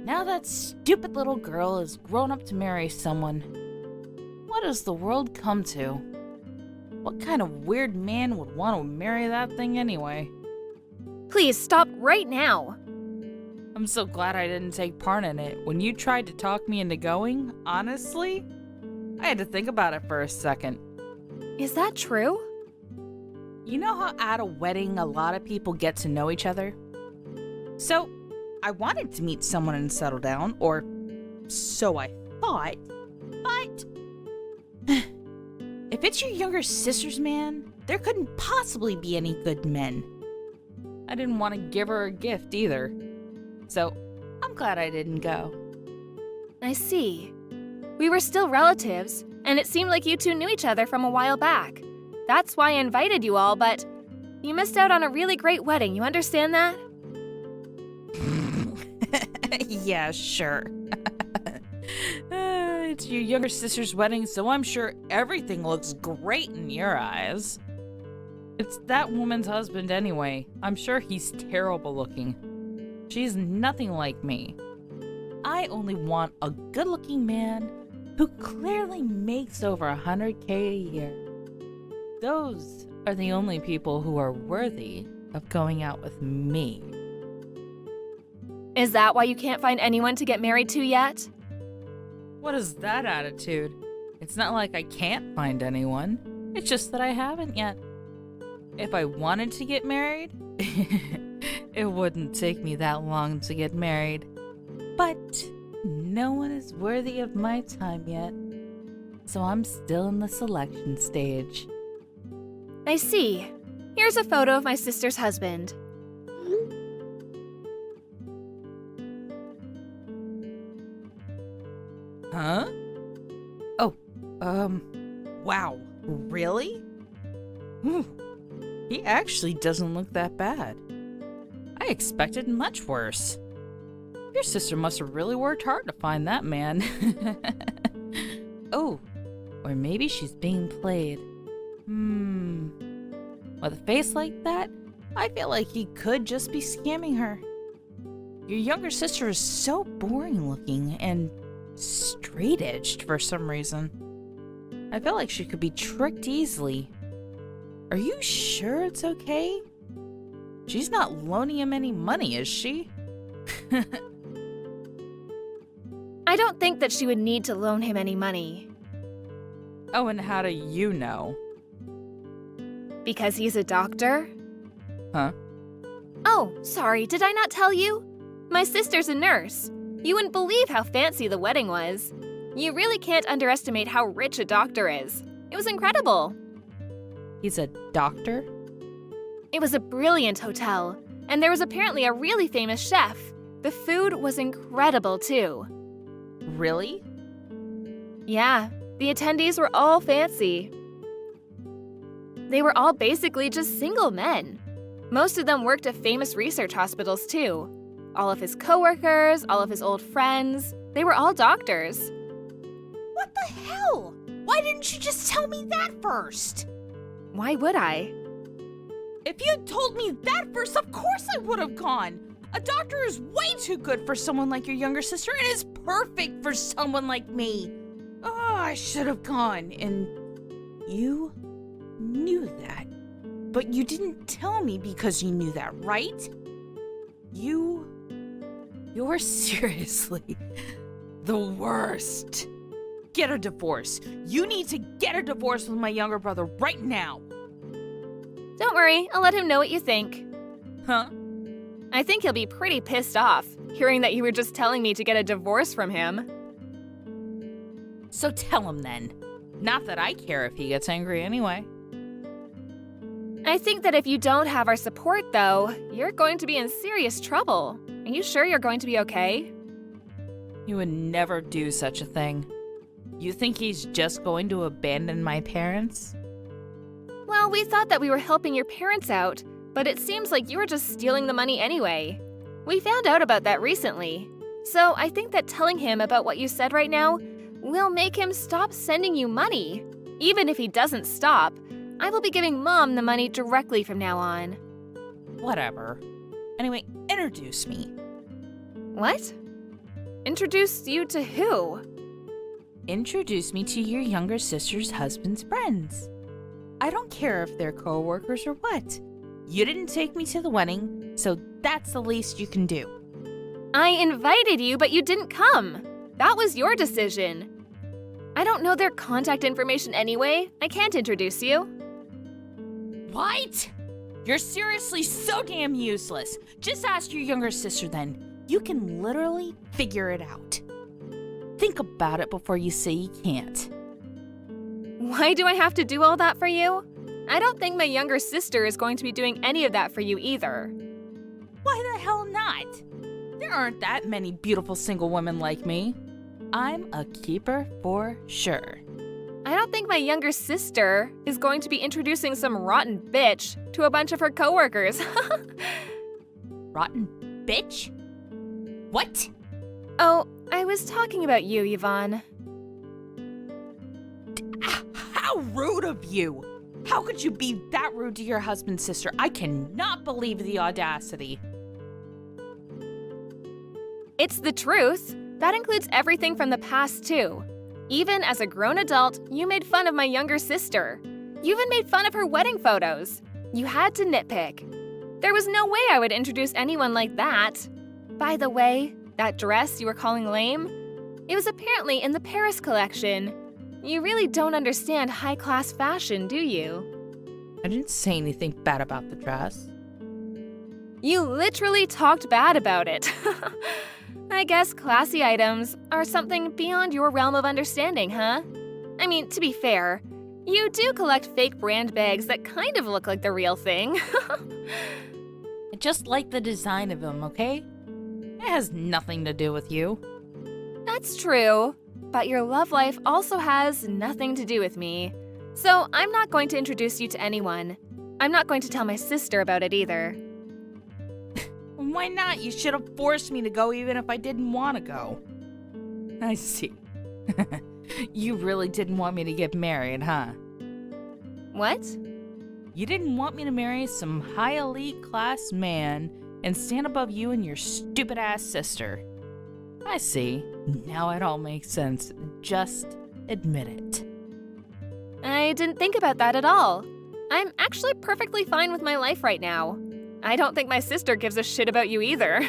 Now that stupid little girl is grown up to marry someone. What has the world come to? What kind of weird man would want to marry that thing anyway? Please stop right now. I'm so glad I didn't take part in it. When you tried to talk me into going, honestly, I had to think about it for a second. Is that true? You know how at a wedding a lot of people get to know each other? So, I wanted to meet someone and settle down, or so I thought, but if it's your younger sister's man, there couldn't possibly be any good men. I didn't want to give her a gift either, so I'm glad I didn't go. I see. We were still relatives, and it seemed like you two knew each other from a while back. That's why I invited you all, but you missed out on a really great wedding, you understand that? Yeah, sure. It's your younger sister's wedding, so I'm sure everything looks great in your eyes. It's that woman's husband anyway. I'm sure he's terrible looking. She's nothing like me. I only want a good-looking man who clearly makes over 100K a year. Those are the only people who are worthy of going out with me. Is that why you can't find anyone to get married to yet? What is that attitude? It's not like I can't find anyone. It's just that I haven't yet. If I wanted to get married, it wouldn't take me that long to get married. But no one is worthy of my time yet. So I'm still in the selection stage. I see. Here's a photo of my sister's husband. Huh? Oh, wow. Really? He actually doesn't look that bad. I expected much worse. Your sister must have really worked hard to find that man. Oh, or maybe she's being played. With a face like that, I feel like he could just be scamming her. Your younger sister is so boring looking and straight-edged for some reason. I feel like she could be tricked easily. Are you sure it's okay? She's not loaning him any money, is she? I don't think that she would need to loan him any money. Oh, and how do you know? Because he's a doctor? Huh? Oh, sorry, did I not tell you? My sister's a nurse. You wouldn't believe how fancy the wedding was. You really can't underestimate how rich a doctor is. It was incredible. He's a doctor? It was a brilliant hotel, and there was apparently a really famous chef. The food was incredible, too. Really? Yeah, the attendees were all fancy. They were all basically just single men. Most of them worked at famous research hospitals, too. All of his coworkers, all of his old friends, they were all doctors. What the hell? Why didn't you just tell me that first? Why would I? If you'd told me that first, of course I would have gone. A doctor is way too good for someone like your younger sister and is perfect for someone like me. Oh, I should have gone, and you knew that. But you didn't tell me because you knew that, right? You're seriously the worst. get a divorce. You need to get a divorce with my younger brother right now. Don't worry, I'll let him know what you think. Huh? I think he'll be pretty pissed off, hearing that you were just telling me to get a divorce from him. So tell him then. Not that I care if he gets angry anyway. I think that if you don't have our support, though, you're going to be in serious trouble. Are you sure you're going to be okay? He would never do such a thing. You think he's just going to abandon my parents? Well, we thought that we were helping your parents out, but it seems like you were just stealing the money anyway. We found out about that recently. So I think that telling him about what you said right now will make him stop sending you money. Even if he doesn't stop, I will be giving Mom the money directly from now on. Whatever. Anyway, introduce me. What? Introduce you to who? Introduce me to your younger sister's husband's friends. I don't care if they're co-workers or what. You didn't take me to the wedding, so that's the least you can do. I invited you, but you didn't come. That was your decision. I don't know their contact information anyway. I can't introduce you. What? You're seriously so damn useless. Just ask your younger sister then. You can literally figure it out. Think about it before you say you can't. Why do I have to do all that for you? I don't think my younger sister is going to be doing any of that for you either. Why the hell not? There aren't that many beautiful single women like me. I'm a keeper for sure. I don't think my younger sister is going to be introducing some rotten bitch to a bunch of her coworkers. Rotten bitch? What? Oh, I was talking about you, Yvonne. How rude of you! How could you be that rude to your husband's sister? I cannot believe the audacity. It's the truth. That includes everything from the past, too. Even as a grown adult, you made fun of my younger sister. You even made fun of her wedding photos. You had to nitpick. There was no way I would introduce anyone like that. By the way, that dress you were calling lame? It was apparently in the Paris collection. You really don't understand high-class fashion, do you? I didn't say anything bad about the dress. You literally talked bad about it. I guess classy items are something beyond your realm of understanding, huh? I mean, to be fair, you do collect fake brand bags that kind of look like the real thing. I just like the design of them, okay? It has nothing to do with you. That's true, but your love life also has nothing to do with me. So I'm not going to introduce you to anyone. I'm not going to tell my sister about it either. Why not? You should have forced me to go even if I didn't want to go. I see. You really didn't want me to get married, huh? What? You didn't want me to marry some high elite class man and stand above you and your stupid ass sister. I see. Now it all makes sense. Just admit it. I didn't think about that at all. I'm actually perfectly fine with my life right now. I don't think my sister gives a shit about you either.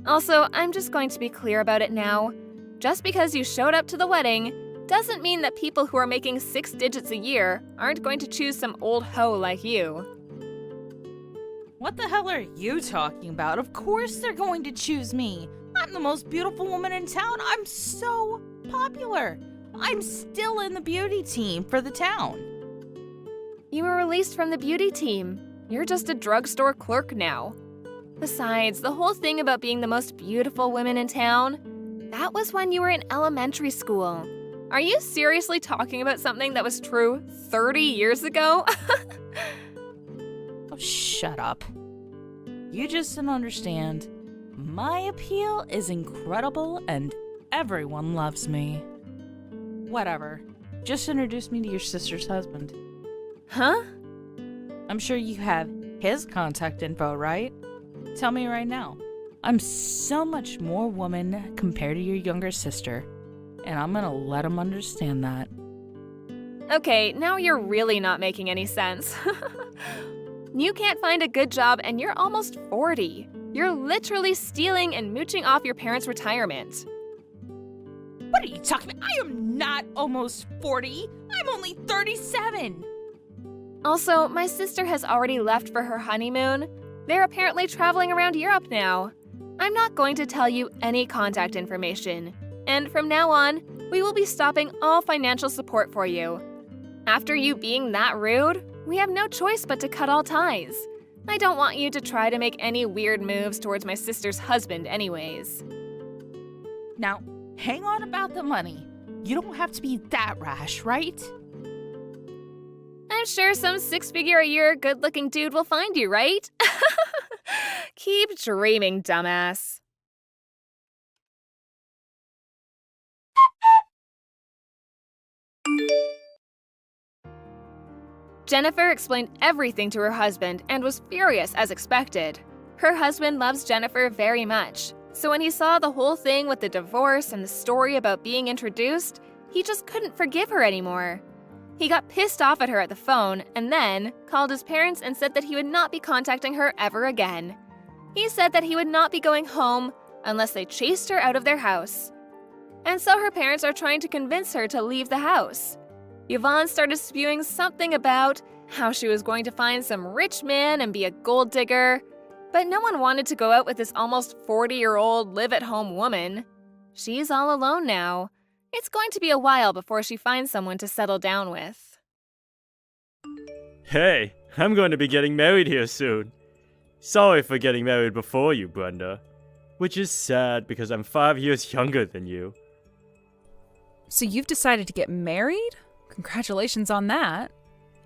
Also, I'm just going to be clear about it now. Just because you showed up to the wedding doesn't mean that people who are making 6 digits a year aren't going to choose some old hoe like you. What the hell are you talking about? Of course they're going to choose me. I'm the most beautiful woman in town. I'm so popular. I'm still in the beauty team for the town. You were released from the beauty team. You're just a drugstore clerk now. Besides, the whole thing about being the most beautiful woman in town, that was when you were in elementary school. Are you seriously talking about something that was true 30 years ago? Oh, shut up. You just don't understand. My appeal is incredible and everyone loves me. Whatever. Just introduce me to your sister's husband. Huh? I'm sure you have his contact info, right? Tell me right now. I'm so much more woman compared to your younger sister, and I'm gonna let him understand that. Okay, now you're really not making any sense. You can't find a good job and you're almost 40. You're literally stealing and mooching off your parents' retirement. What are you talking about? I am not almost 40. I'm only 37. Also, my sister has already left for her honeymoon. They're apparently traveling around Europe now. I'm not going to tell you any contact information. And from now on, we will be stopping all financial support for you. After you being that rude, we have no choice but to cut all ties. I don't want you to try to make any weird moves towards my sister's husband anyways. Now, hang on about the money. You don't have to be that rash, right? I'm sure some six-figure-a-year good-looking dude will find you, right? Keep dreaming, dumbass. Jennifer explained everything to her husband and was furious as expected. Her husband loves Jennifer very much, so when he saw the whole thing with the divorce and the story about being introduced, he just couldn't forgive her anymore. He got pissed off at her at the phone and then called his parents and said that he would not be contacting her ever again. He said that he would not be going home unless they chased her out of their house. And so her parents are trying to convince her to leave the house. Yvonne started spewing something about how she was going to find some rich man and be a gold digger, but no one wanted to go out with this almost 40-year-old live-at-home woman. She's all alone now. It's going to be a while before she finds someone to settle down with. Hey, I'm going to be getting married here soon. Sorry for getting married before you, Brenda. Which is sad because I'm 5 years younger than you. So you've decided to get married? Congratulations on that.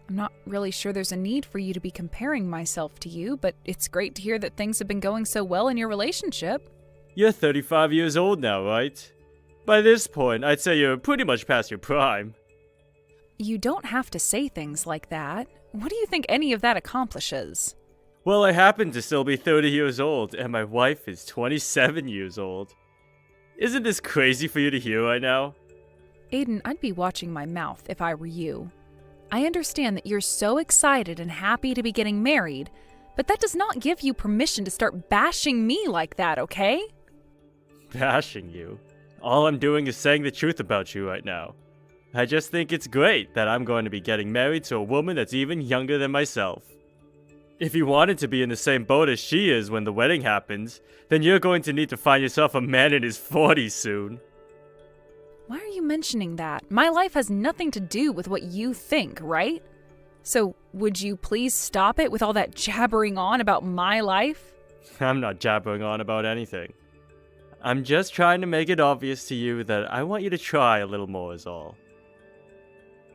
I'm not really sure there's a need for you to be comparing myself to you, but it's great to hear that things have been going so well in your relationship. You're 35 years old now, right? By this point, I'd say you're pretty much past your prime. You don't have to say things like that. What do you think any of that accomplishes? Well, I happen to still be 30 years old, and my wife is 27 years old. Isn't this crazy for you to hear right now? Aiden, I'd be watching my mouth if I were you. I understand that you're so excited and happy to be getting married, but that does not give you permission to start bashing me like that, okay? Bashing you? All I'm doing is saying the truth about you right now. I just think it's great that I'm going to be getting married to a woman that's even younger than myself. If you wanted to be in the same boat as she is when the wedding happens, then you're going to need to find yourself a man in his 40s soon. Why are you mentioning that? My life has nothing to do with what you think, right? So, would you please stop it with all that jabbering on about my life? I'm not jabbering on about anything. I'm just trying to make it obvious to you that I want you to try a little more is all.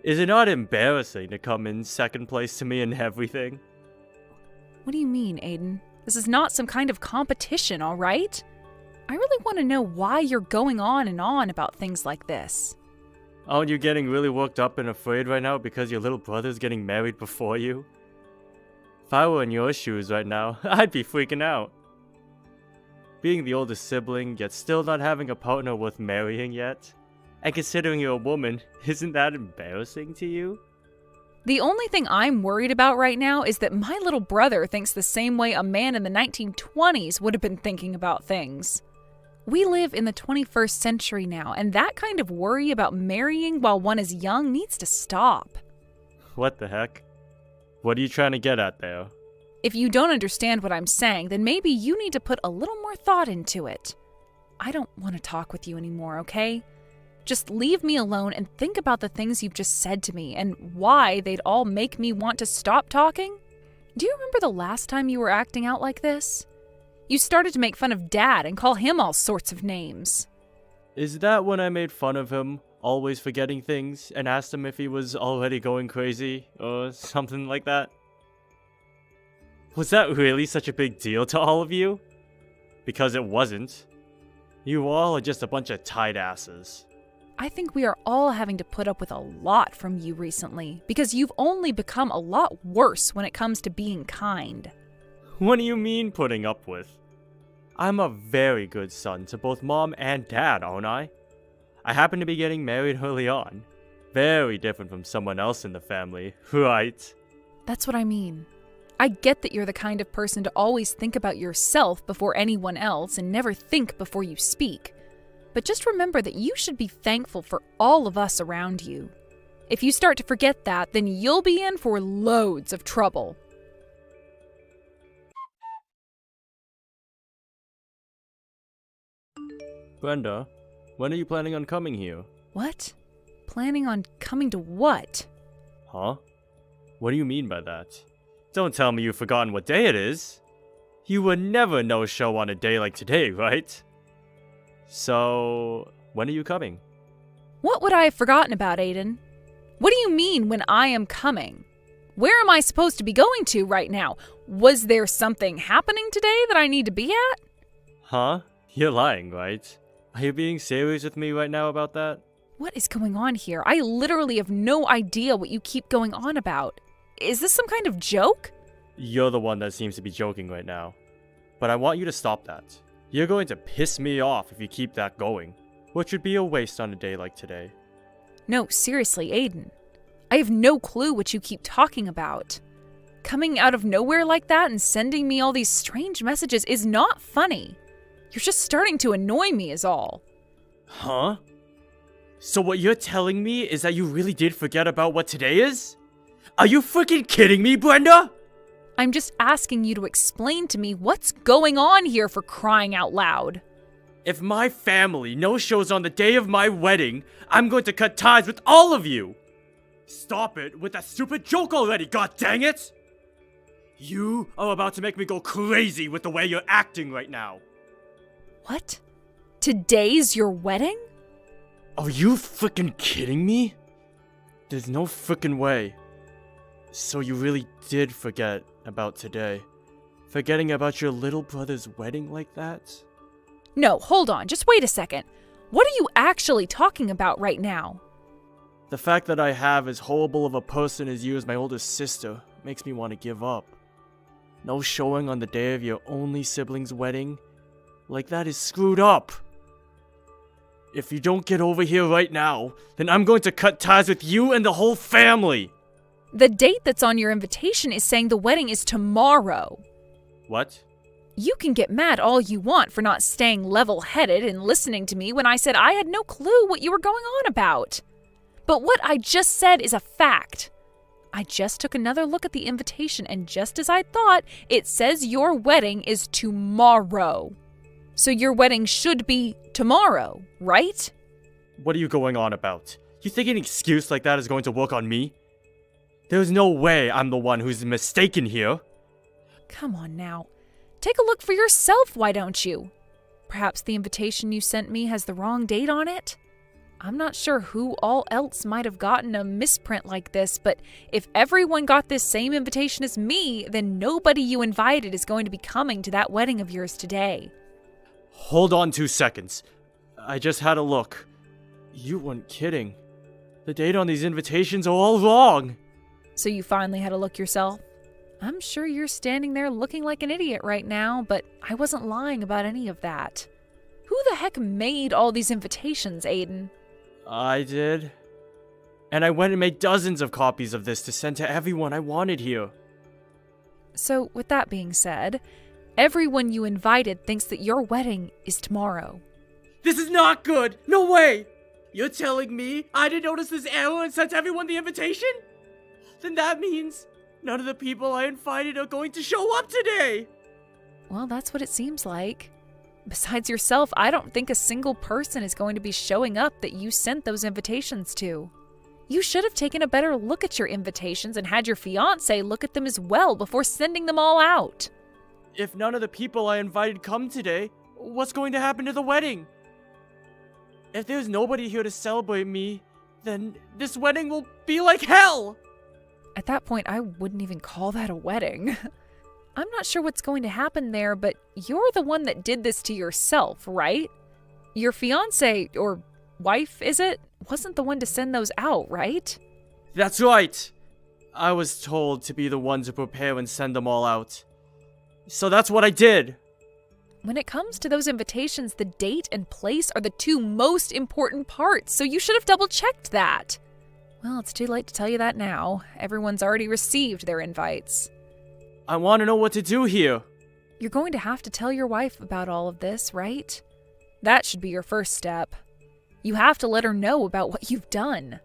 Is it not embarrassing to come in second place to me in everything? What do you mean, Aiden? This is not some kind of competition, all right? I really want to know why you're going on and on about things like this. Aren't you getting really worked up and afraid right now because your little brother's getting married before you? If I were in your shoes right now, I'd be freaking out. Being the oldest sibling, yet still not having a partner worth marrying yet, and considering you're a woman, isn't that embarrassing to you? The only thing I'm worried about right now is that my little brother thinks the same way a man in the 1920s would have been thinking about things. We live in the 21st century now, and that kind of worry about marrying while one is young needs to stop. What the heck? What are you trying to get at there? If you don't understand what I'm saying, then maybe you need to put a little more thought into it. I don't want to talk with you anymore, okay? Just leave me alone and think about the things you've just said to me and why they'd all make me want to stop talking. Do you remember the last time you were acting out like this? You started to make fun of Dad and call him all sorts of names. Is that when I made fun of him, always forgetting things, and asked him if he was already going crazy, or something like that? Was that really such a big deal to all of you? Because it wasn't. You all are just a bunch of tight asses. I think we are all having to put up with a lot from you recently, because you've only become a lot worse when it comes to being kind. What do you mean putting up with? I'm a very good son to both Mom and Dad, aren't I? I happen to be getting married early on. Very different from someone else in the family, right? That's what I mean. I get that you're the kind of person to always think about yourself before anyone else and never think before you speak. but just remember that you should be thankful for all of us around you. If you start to forget that, then you'll be in for loads of trouble. Brenda, when are you planning on coming here? What? Planning on coming to what? Huh? What do you mean by that? Don't tell me you've forgotten what day it is. You would never no-show on a day like today, right? So, when are you coming? What would I have forgotten about, Aiden? What do you mean when I am coming? Where am I supposed to be going to right now? Was there something happening today that I need to be at? Huh? You're lying, right? Are you being serious with me right now about that? What is going on here? I literally have no idea what you keep going on about. Is this some kind of joke? You're the one that seems to be joking right now. But I want you to stop that. You're going to piss me off if you keep that going, which would be a waste on a day like today. No, seriously, Aiden. I have no clue what you keep talking about. Coming out of nowhere like that and sending me all these strange messages is not funny. You're just starting to annoy me is all. Huh? So what you're telling me is that you really did forget about what today is? Are you freaking kidding me, Brenda? I'm just asking you to explain to me what's going on here, for crying out loud. If my family no-shows on the day of my wedding, I'm going to cut ties with all of you! Stop it with that stupid joke already, god dang it! You are about to make me go crazy with the way you're acting right now. What? Today's your wedding? Are you freaking kidding me? There's no freaking way. So you really did forget about today? Forgetting about your little brother's wedding like that? No, hold on, just wait a second. What are you actually talking about right now? The fact that I have as horrible of a person as you as my older sister makes me want to give up. No showing on the day of your only sibling's wedding? Like that is screwed up. If you don't get over here right now, then I'm going to cut ties with you and the whole family! The date that's on your invitation is saying the wedding is tomorrow. What? You can get mad all you want for not staying level-headed and listening to me when I said I had no clue what you were going on about. But what I just said is a fact. I just took another look at the invitation, and just as I thought, it says your wedding is tomorrow. So your wedding should be tomorrow, right? What are you going on about? You think an excuse like that is going to work on me? There's no way I'm the one who's mistaken here. Come on now. Take a look for yourself, why don't you? Perhaps the invitation you sent me has the wrong date on it? I'm not sure who all else might have gotten a misprint like this, but if everyone got this same invitation as me, then nobody you invited is going to be coming to that wedding of yours today. Hold on 2 seconds. I just had a look. You weren't kidding. The date on these invitations are all wrong. So you finally had a look yourself? I'm sure you're standing there looking like an idiot right now, but I wasn't lying about any of that. Who the heck made all these invitations, Aiden? I did. And I went and made dozens of copies of this to send to everyone I wanted here. So, with that being said, everyone you invited thinks that your wedding is tomorrow. This is not good! No way! You're telling me I didn't notice this error and sent everyone the invitation? Then that means none of the people I invited are going to show up today! Well, that's what it seems like. Besides yourself, I don't think a single person is going to be showing up that you sent those invitations to. You should have taken a better look at your invitations and had your fiancé look at them as well before sending them all out. If none of the people I invited come today, what's going to happen to the wedding? If there's nobody here to celebrate me, then this wedding will be like hell! At that point, I wouldn't even call that a wedding. I'm not sure what's going to happen there, but you're the one that did this to yourself, right? Your fiancé, or wife, is it? Wasn't the one to send those out, right? That's right! I was told to be the one to prepare and send them all out. So that's what I did! When it comes to those invitations, the date and place are the two most important parts, so you should have double-checked that. Well, it's too late to tell you that now. Everyone's already received their invites. I want to know what to do here. You're going to have to tell your wife about all of this, right? That should be your first step. You have to let her know about what you've done.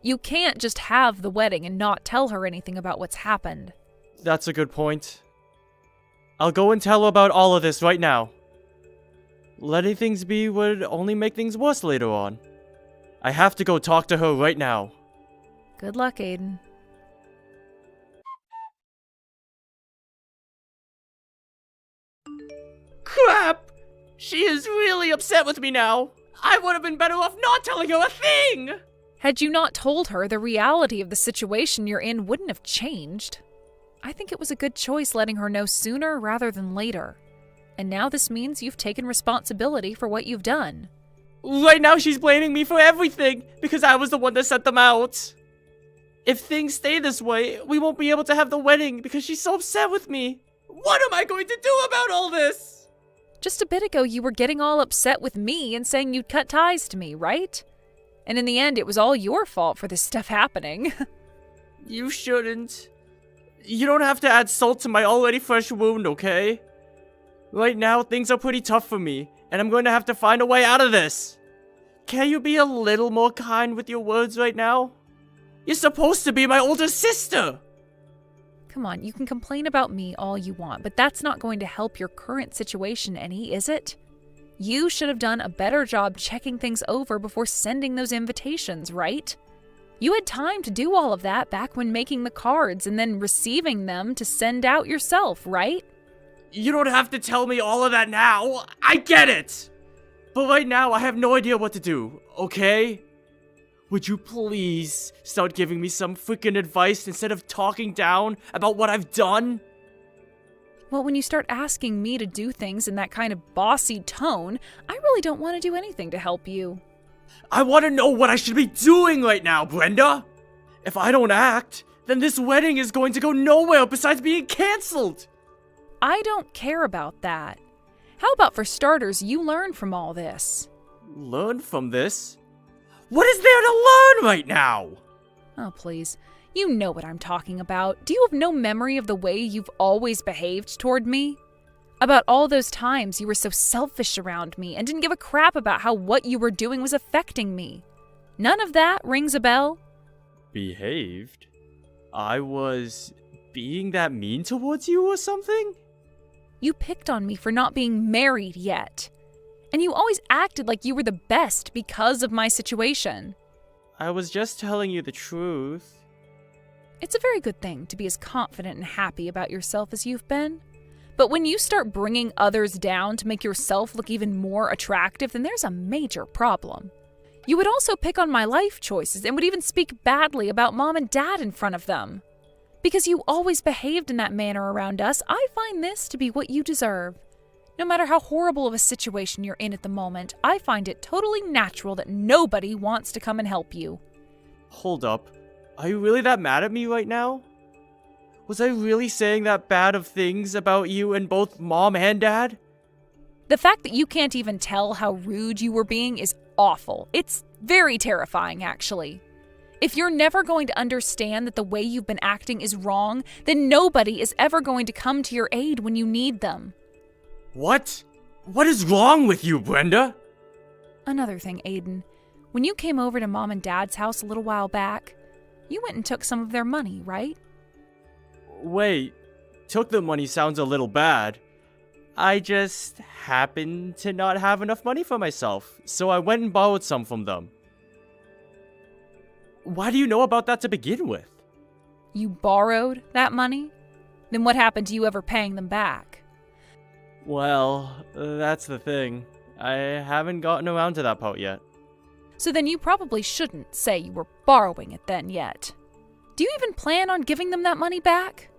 You can't just have the wedding and not tell her anything about what's happened. That's a good point. I'll go and tell her about all of this right now. Letting things be would only make things worse later on. I have to go talk to her right now. Good luck, Aiden. Crap! She is really upset with me now. I would have been better off not telling her a thing! Had you not told her, the reality of the situation you're in wouldn't have changed. I think it was a good choice letting her know sooner rather than later. And now this means you've taken responsibility for what you've done. Right now she's blaming me for everything because I was the one that sent them out. If things stay this way, we won't be able to have the wedding because she's so upset with me. What am I going to do about all this? Just a bit ago, you were getting all upset with me and saying you'd cut ties to me, right? And in the end, it was all your fault for this stuff happening. You shouldn't. You don't have to add salt to my already fresh wound, okay? Right now, things are pretty tough for me, and I'm going to have to find a way out of this. Can you be a little more kind with your words right now? You're supposed to be my older sister! Come on, you can complain about me all you want, but that's not going to help your current situation any, is it? You should have done a better job checking things over before sending those invitations, right? You had time to do all of that back when making the cards and then receiving them to send out yourself, right? You don't have to tell me all of that now. I get it. But right now, I have no idea what to do, okay? Would you please start giving me some freaking advice instead of talking down about what I've done? Well, when you start asking me to do things in that kind of bossy tone, I really don't want to do anything to help you. I want to know what I should be doing right now, Brenda. If I don't act, then this wedding is going to go nowhere besides being canceled. I don't care about that. How about for starters, you learn from all this? Learn from this? What is there to learn right now? Oh, please. You know what I'm talking about. Do you have no memory of the way you've always behaved toward me? About all those times you were so selfish around me and didn't give a crap about how what you were doing was affecting me. None of that rings a bell? Behaved? I was being that mean towards you or something? You picked on me for not being married yet. And you always acted like you were the best because of my situation. I was just telling you the truth. It's a very good thing to be as confident and happy about yourself as you've been. But when you start bringing others down to make yourself look even more attractive, then there's a major problem. You would also pick on my life choices and would even speak badly about Mom and Dad in front of them. Because you always behaved in that manner around us, I find this to be what you deserve. No matter how horrible of a situation you're in at the moment, I find it totally natural that nobody wants to come and help you. Hold up. Are you really that mad at me right now? Was I really saying that bad of things about you and both Mom and Dad? The fact that you can't even tell how rude you were being is awful. It's very terrifying, actually. If you're never going to understand that the way you've been acting is wrong, then nobody is ever going to come to your aid when you need them. What? What is wrong with you, Brenda? Another thing, Aiden. When you came over to Mom and Dad's house a little while back, you went and took some of their money, right? Wait, took the money sounds a little bad. I just happened to not have enough money for myself, so I went and borrowed some from them. Why do you know about that to begin with? You borrowed that money? Then what happened to you ever paying them back? Well, that's the thing. I haven't gotten around to that part yet. So then you probably shouldn't say you were borrowing it then yet. Do you even plan on giving them that money back?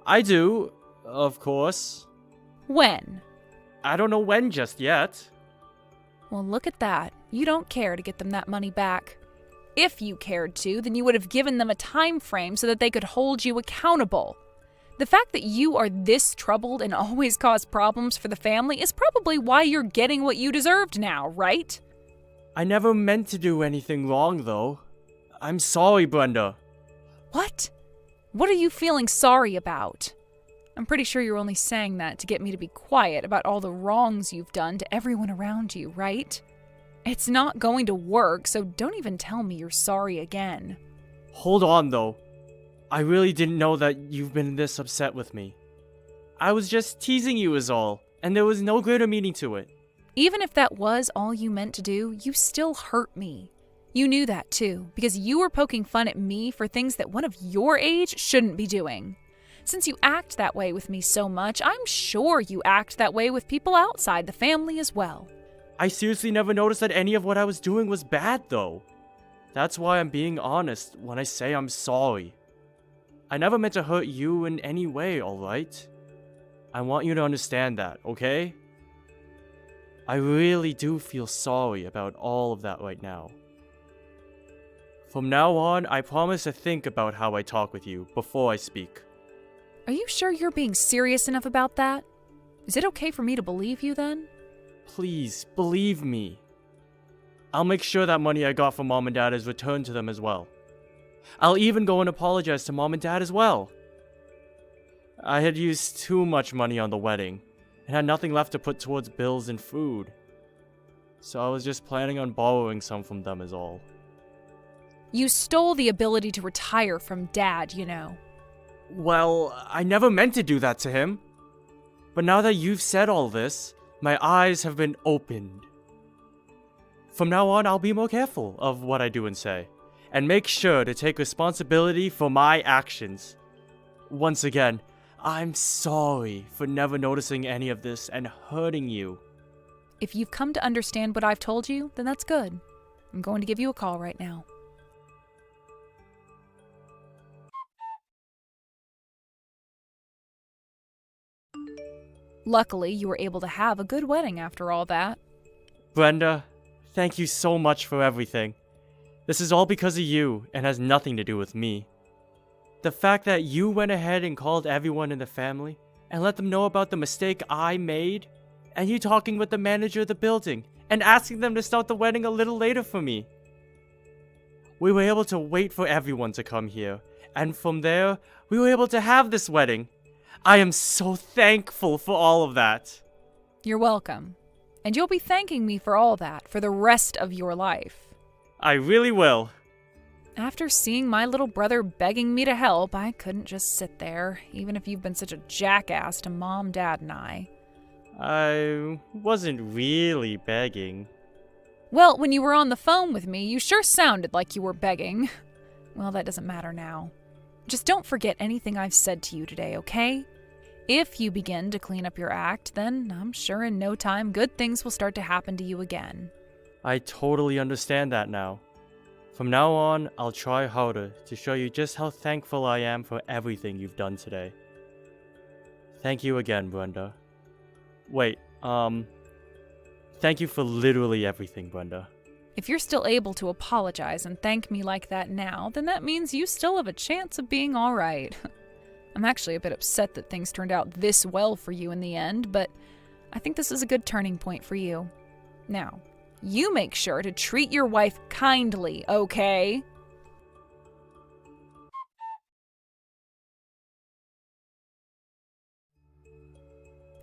I do, of course. When? I don't know when just yet. Well, look at that. You don't care to get them that money back. If you cared to, then you would have given them a time frame so that they could hold you accountable. The fact that you are this troubled and always cause problems for the family is probably why you're getting what you deserved now, right? I never meant to do anything wrong, though. I'm sorry, Brenda. What? What are you feeling sorry about? I'm pretty sure you're only saying that to get me to be quiet about all the wrongs you've done to everyone around you, right? It's not going to work, so don't even tell me you're sorry again. Hold on, though. I really didn't know that you've been this upset with me. I was just teasing you is all, and there was no greater meaning to it. Even if that was all you meant to do, you still hurt me. You knew that too, because you were poking fun at me for things that one of your age shouldn't be doing. Since you act that way with me so much, I'm sure you act that way with people outside the family as well. I seriously never noticed that any of what I was doing was bad, though. That's why I'm being honest when I say I'm sorry. I never meant to hurt you in any way, alright? I want you to understand that, okay? I really do feel sorry about all of that right now. From now on, I promise to think about how I talk with you before I speak. Are you sure you're being serious enough about that? Is it okay for me to believe you then? Please, believe me. I'll make sure that money I got from Mom and Dad is returned to them as well. I'll even go and apologize to Mom and Dad as well. I had used too much money on the wedding, and had nothing left to put towards bills and food. So I was just planning on borrowing some from them is all. You stole the ability to retire from Dad, you know. Well, I never meant to do that to him. But now that you've said all this, my eyes have been opened. From now on, I'll be more careful of what I do and say, and make sure to take responsibility for my actions. Once again, I'm sorry for never noticing any of this and hurting you. If you've come to understand what I've told you, then that's good. I'm going to give you a call right now. Luckily, you were able to have a good wedding after all that. Brenda, thank you so much for everything. This is all because of you and has nothing to do with me. The fact that you went ahead and called everyone in the family and let them know about the mistake I made, and you talking with the manager of the building and asking them to start the wedding a little later for me. We were able to wait for everyone to come here, and from there, we were able to have this wedding. I am so thankful for all of that. You're welcome. And you'll be thanking me for all that for the rest of your life. I really will. After seeing my little brother begging me to help, I couldn't just sit there, even if you've been such a jackass to Mom, Dad, and I. I wasn't really begging. Well, when you were on the phone with me, you sure sounded like you were begging. Well, that doesn't matter now. Just don't forget anything I've said to you today, okay? If you begin to clean up your act, then I'm sure in no time good things will start to happen to you again. I totally understand that now. From now on, I'll try harder to show you just how thankful I am for everything you've done today. Thank you again, Brenda. Wait, thank you for literally everything, Brenda. If you're still able to apologize and thank me like that now, then that means you still have a chance of being all right. I'm actually a bit upset that things turned out this well for you in the end, but I think this is a good turning point for you. Now, you make sure to treat your wife kindly, okay?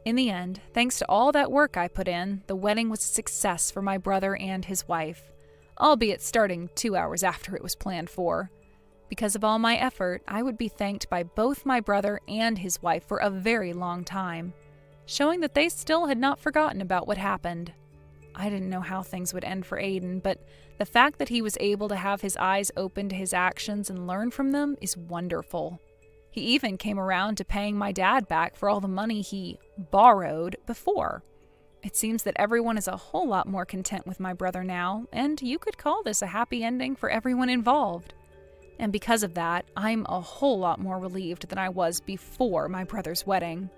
In the end, thanks to all that work I put in, the wedding was a success for my brother and his wife, albeit starting 2 hours after it was planned for. Because of all my effort, I would be thanked by both my brother and his wife for a very long time, showing that they still had not forgotten about what happened. I didn't know how things would end for Aiden, but the fact that he was able to have his eyes open to his actions and learn from them is wonderful. He even came around to paying my dad back for all the money he borrowed before. It seems that everyone is a whole lot more content with my brother now, and you could call this a happy ending for everyone involved. And because of that, I'm a whole lot more relieved than I was before my brother's wedding.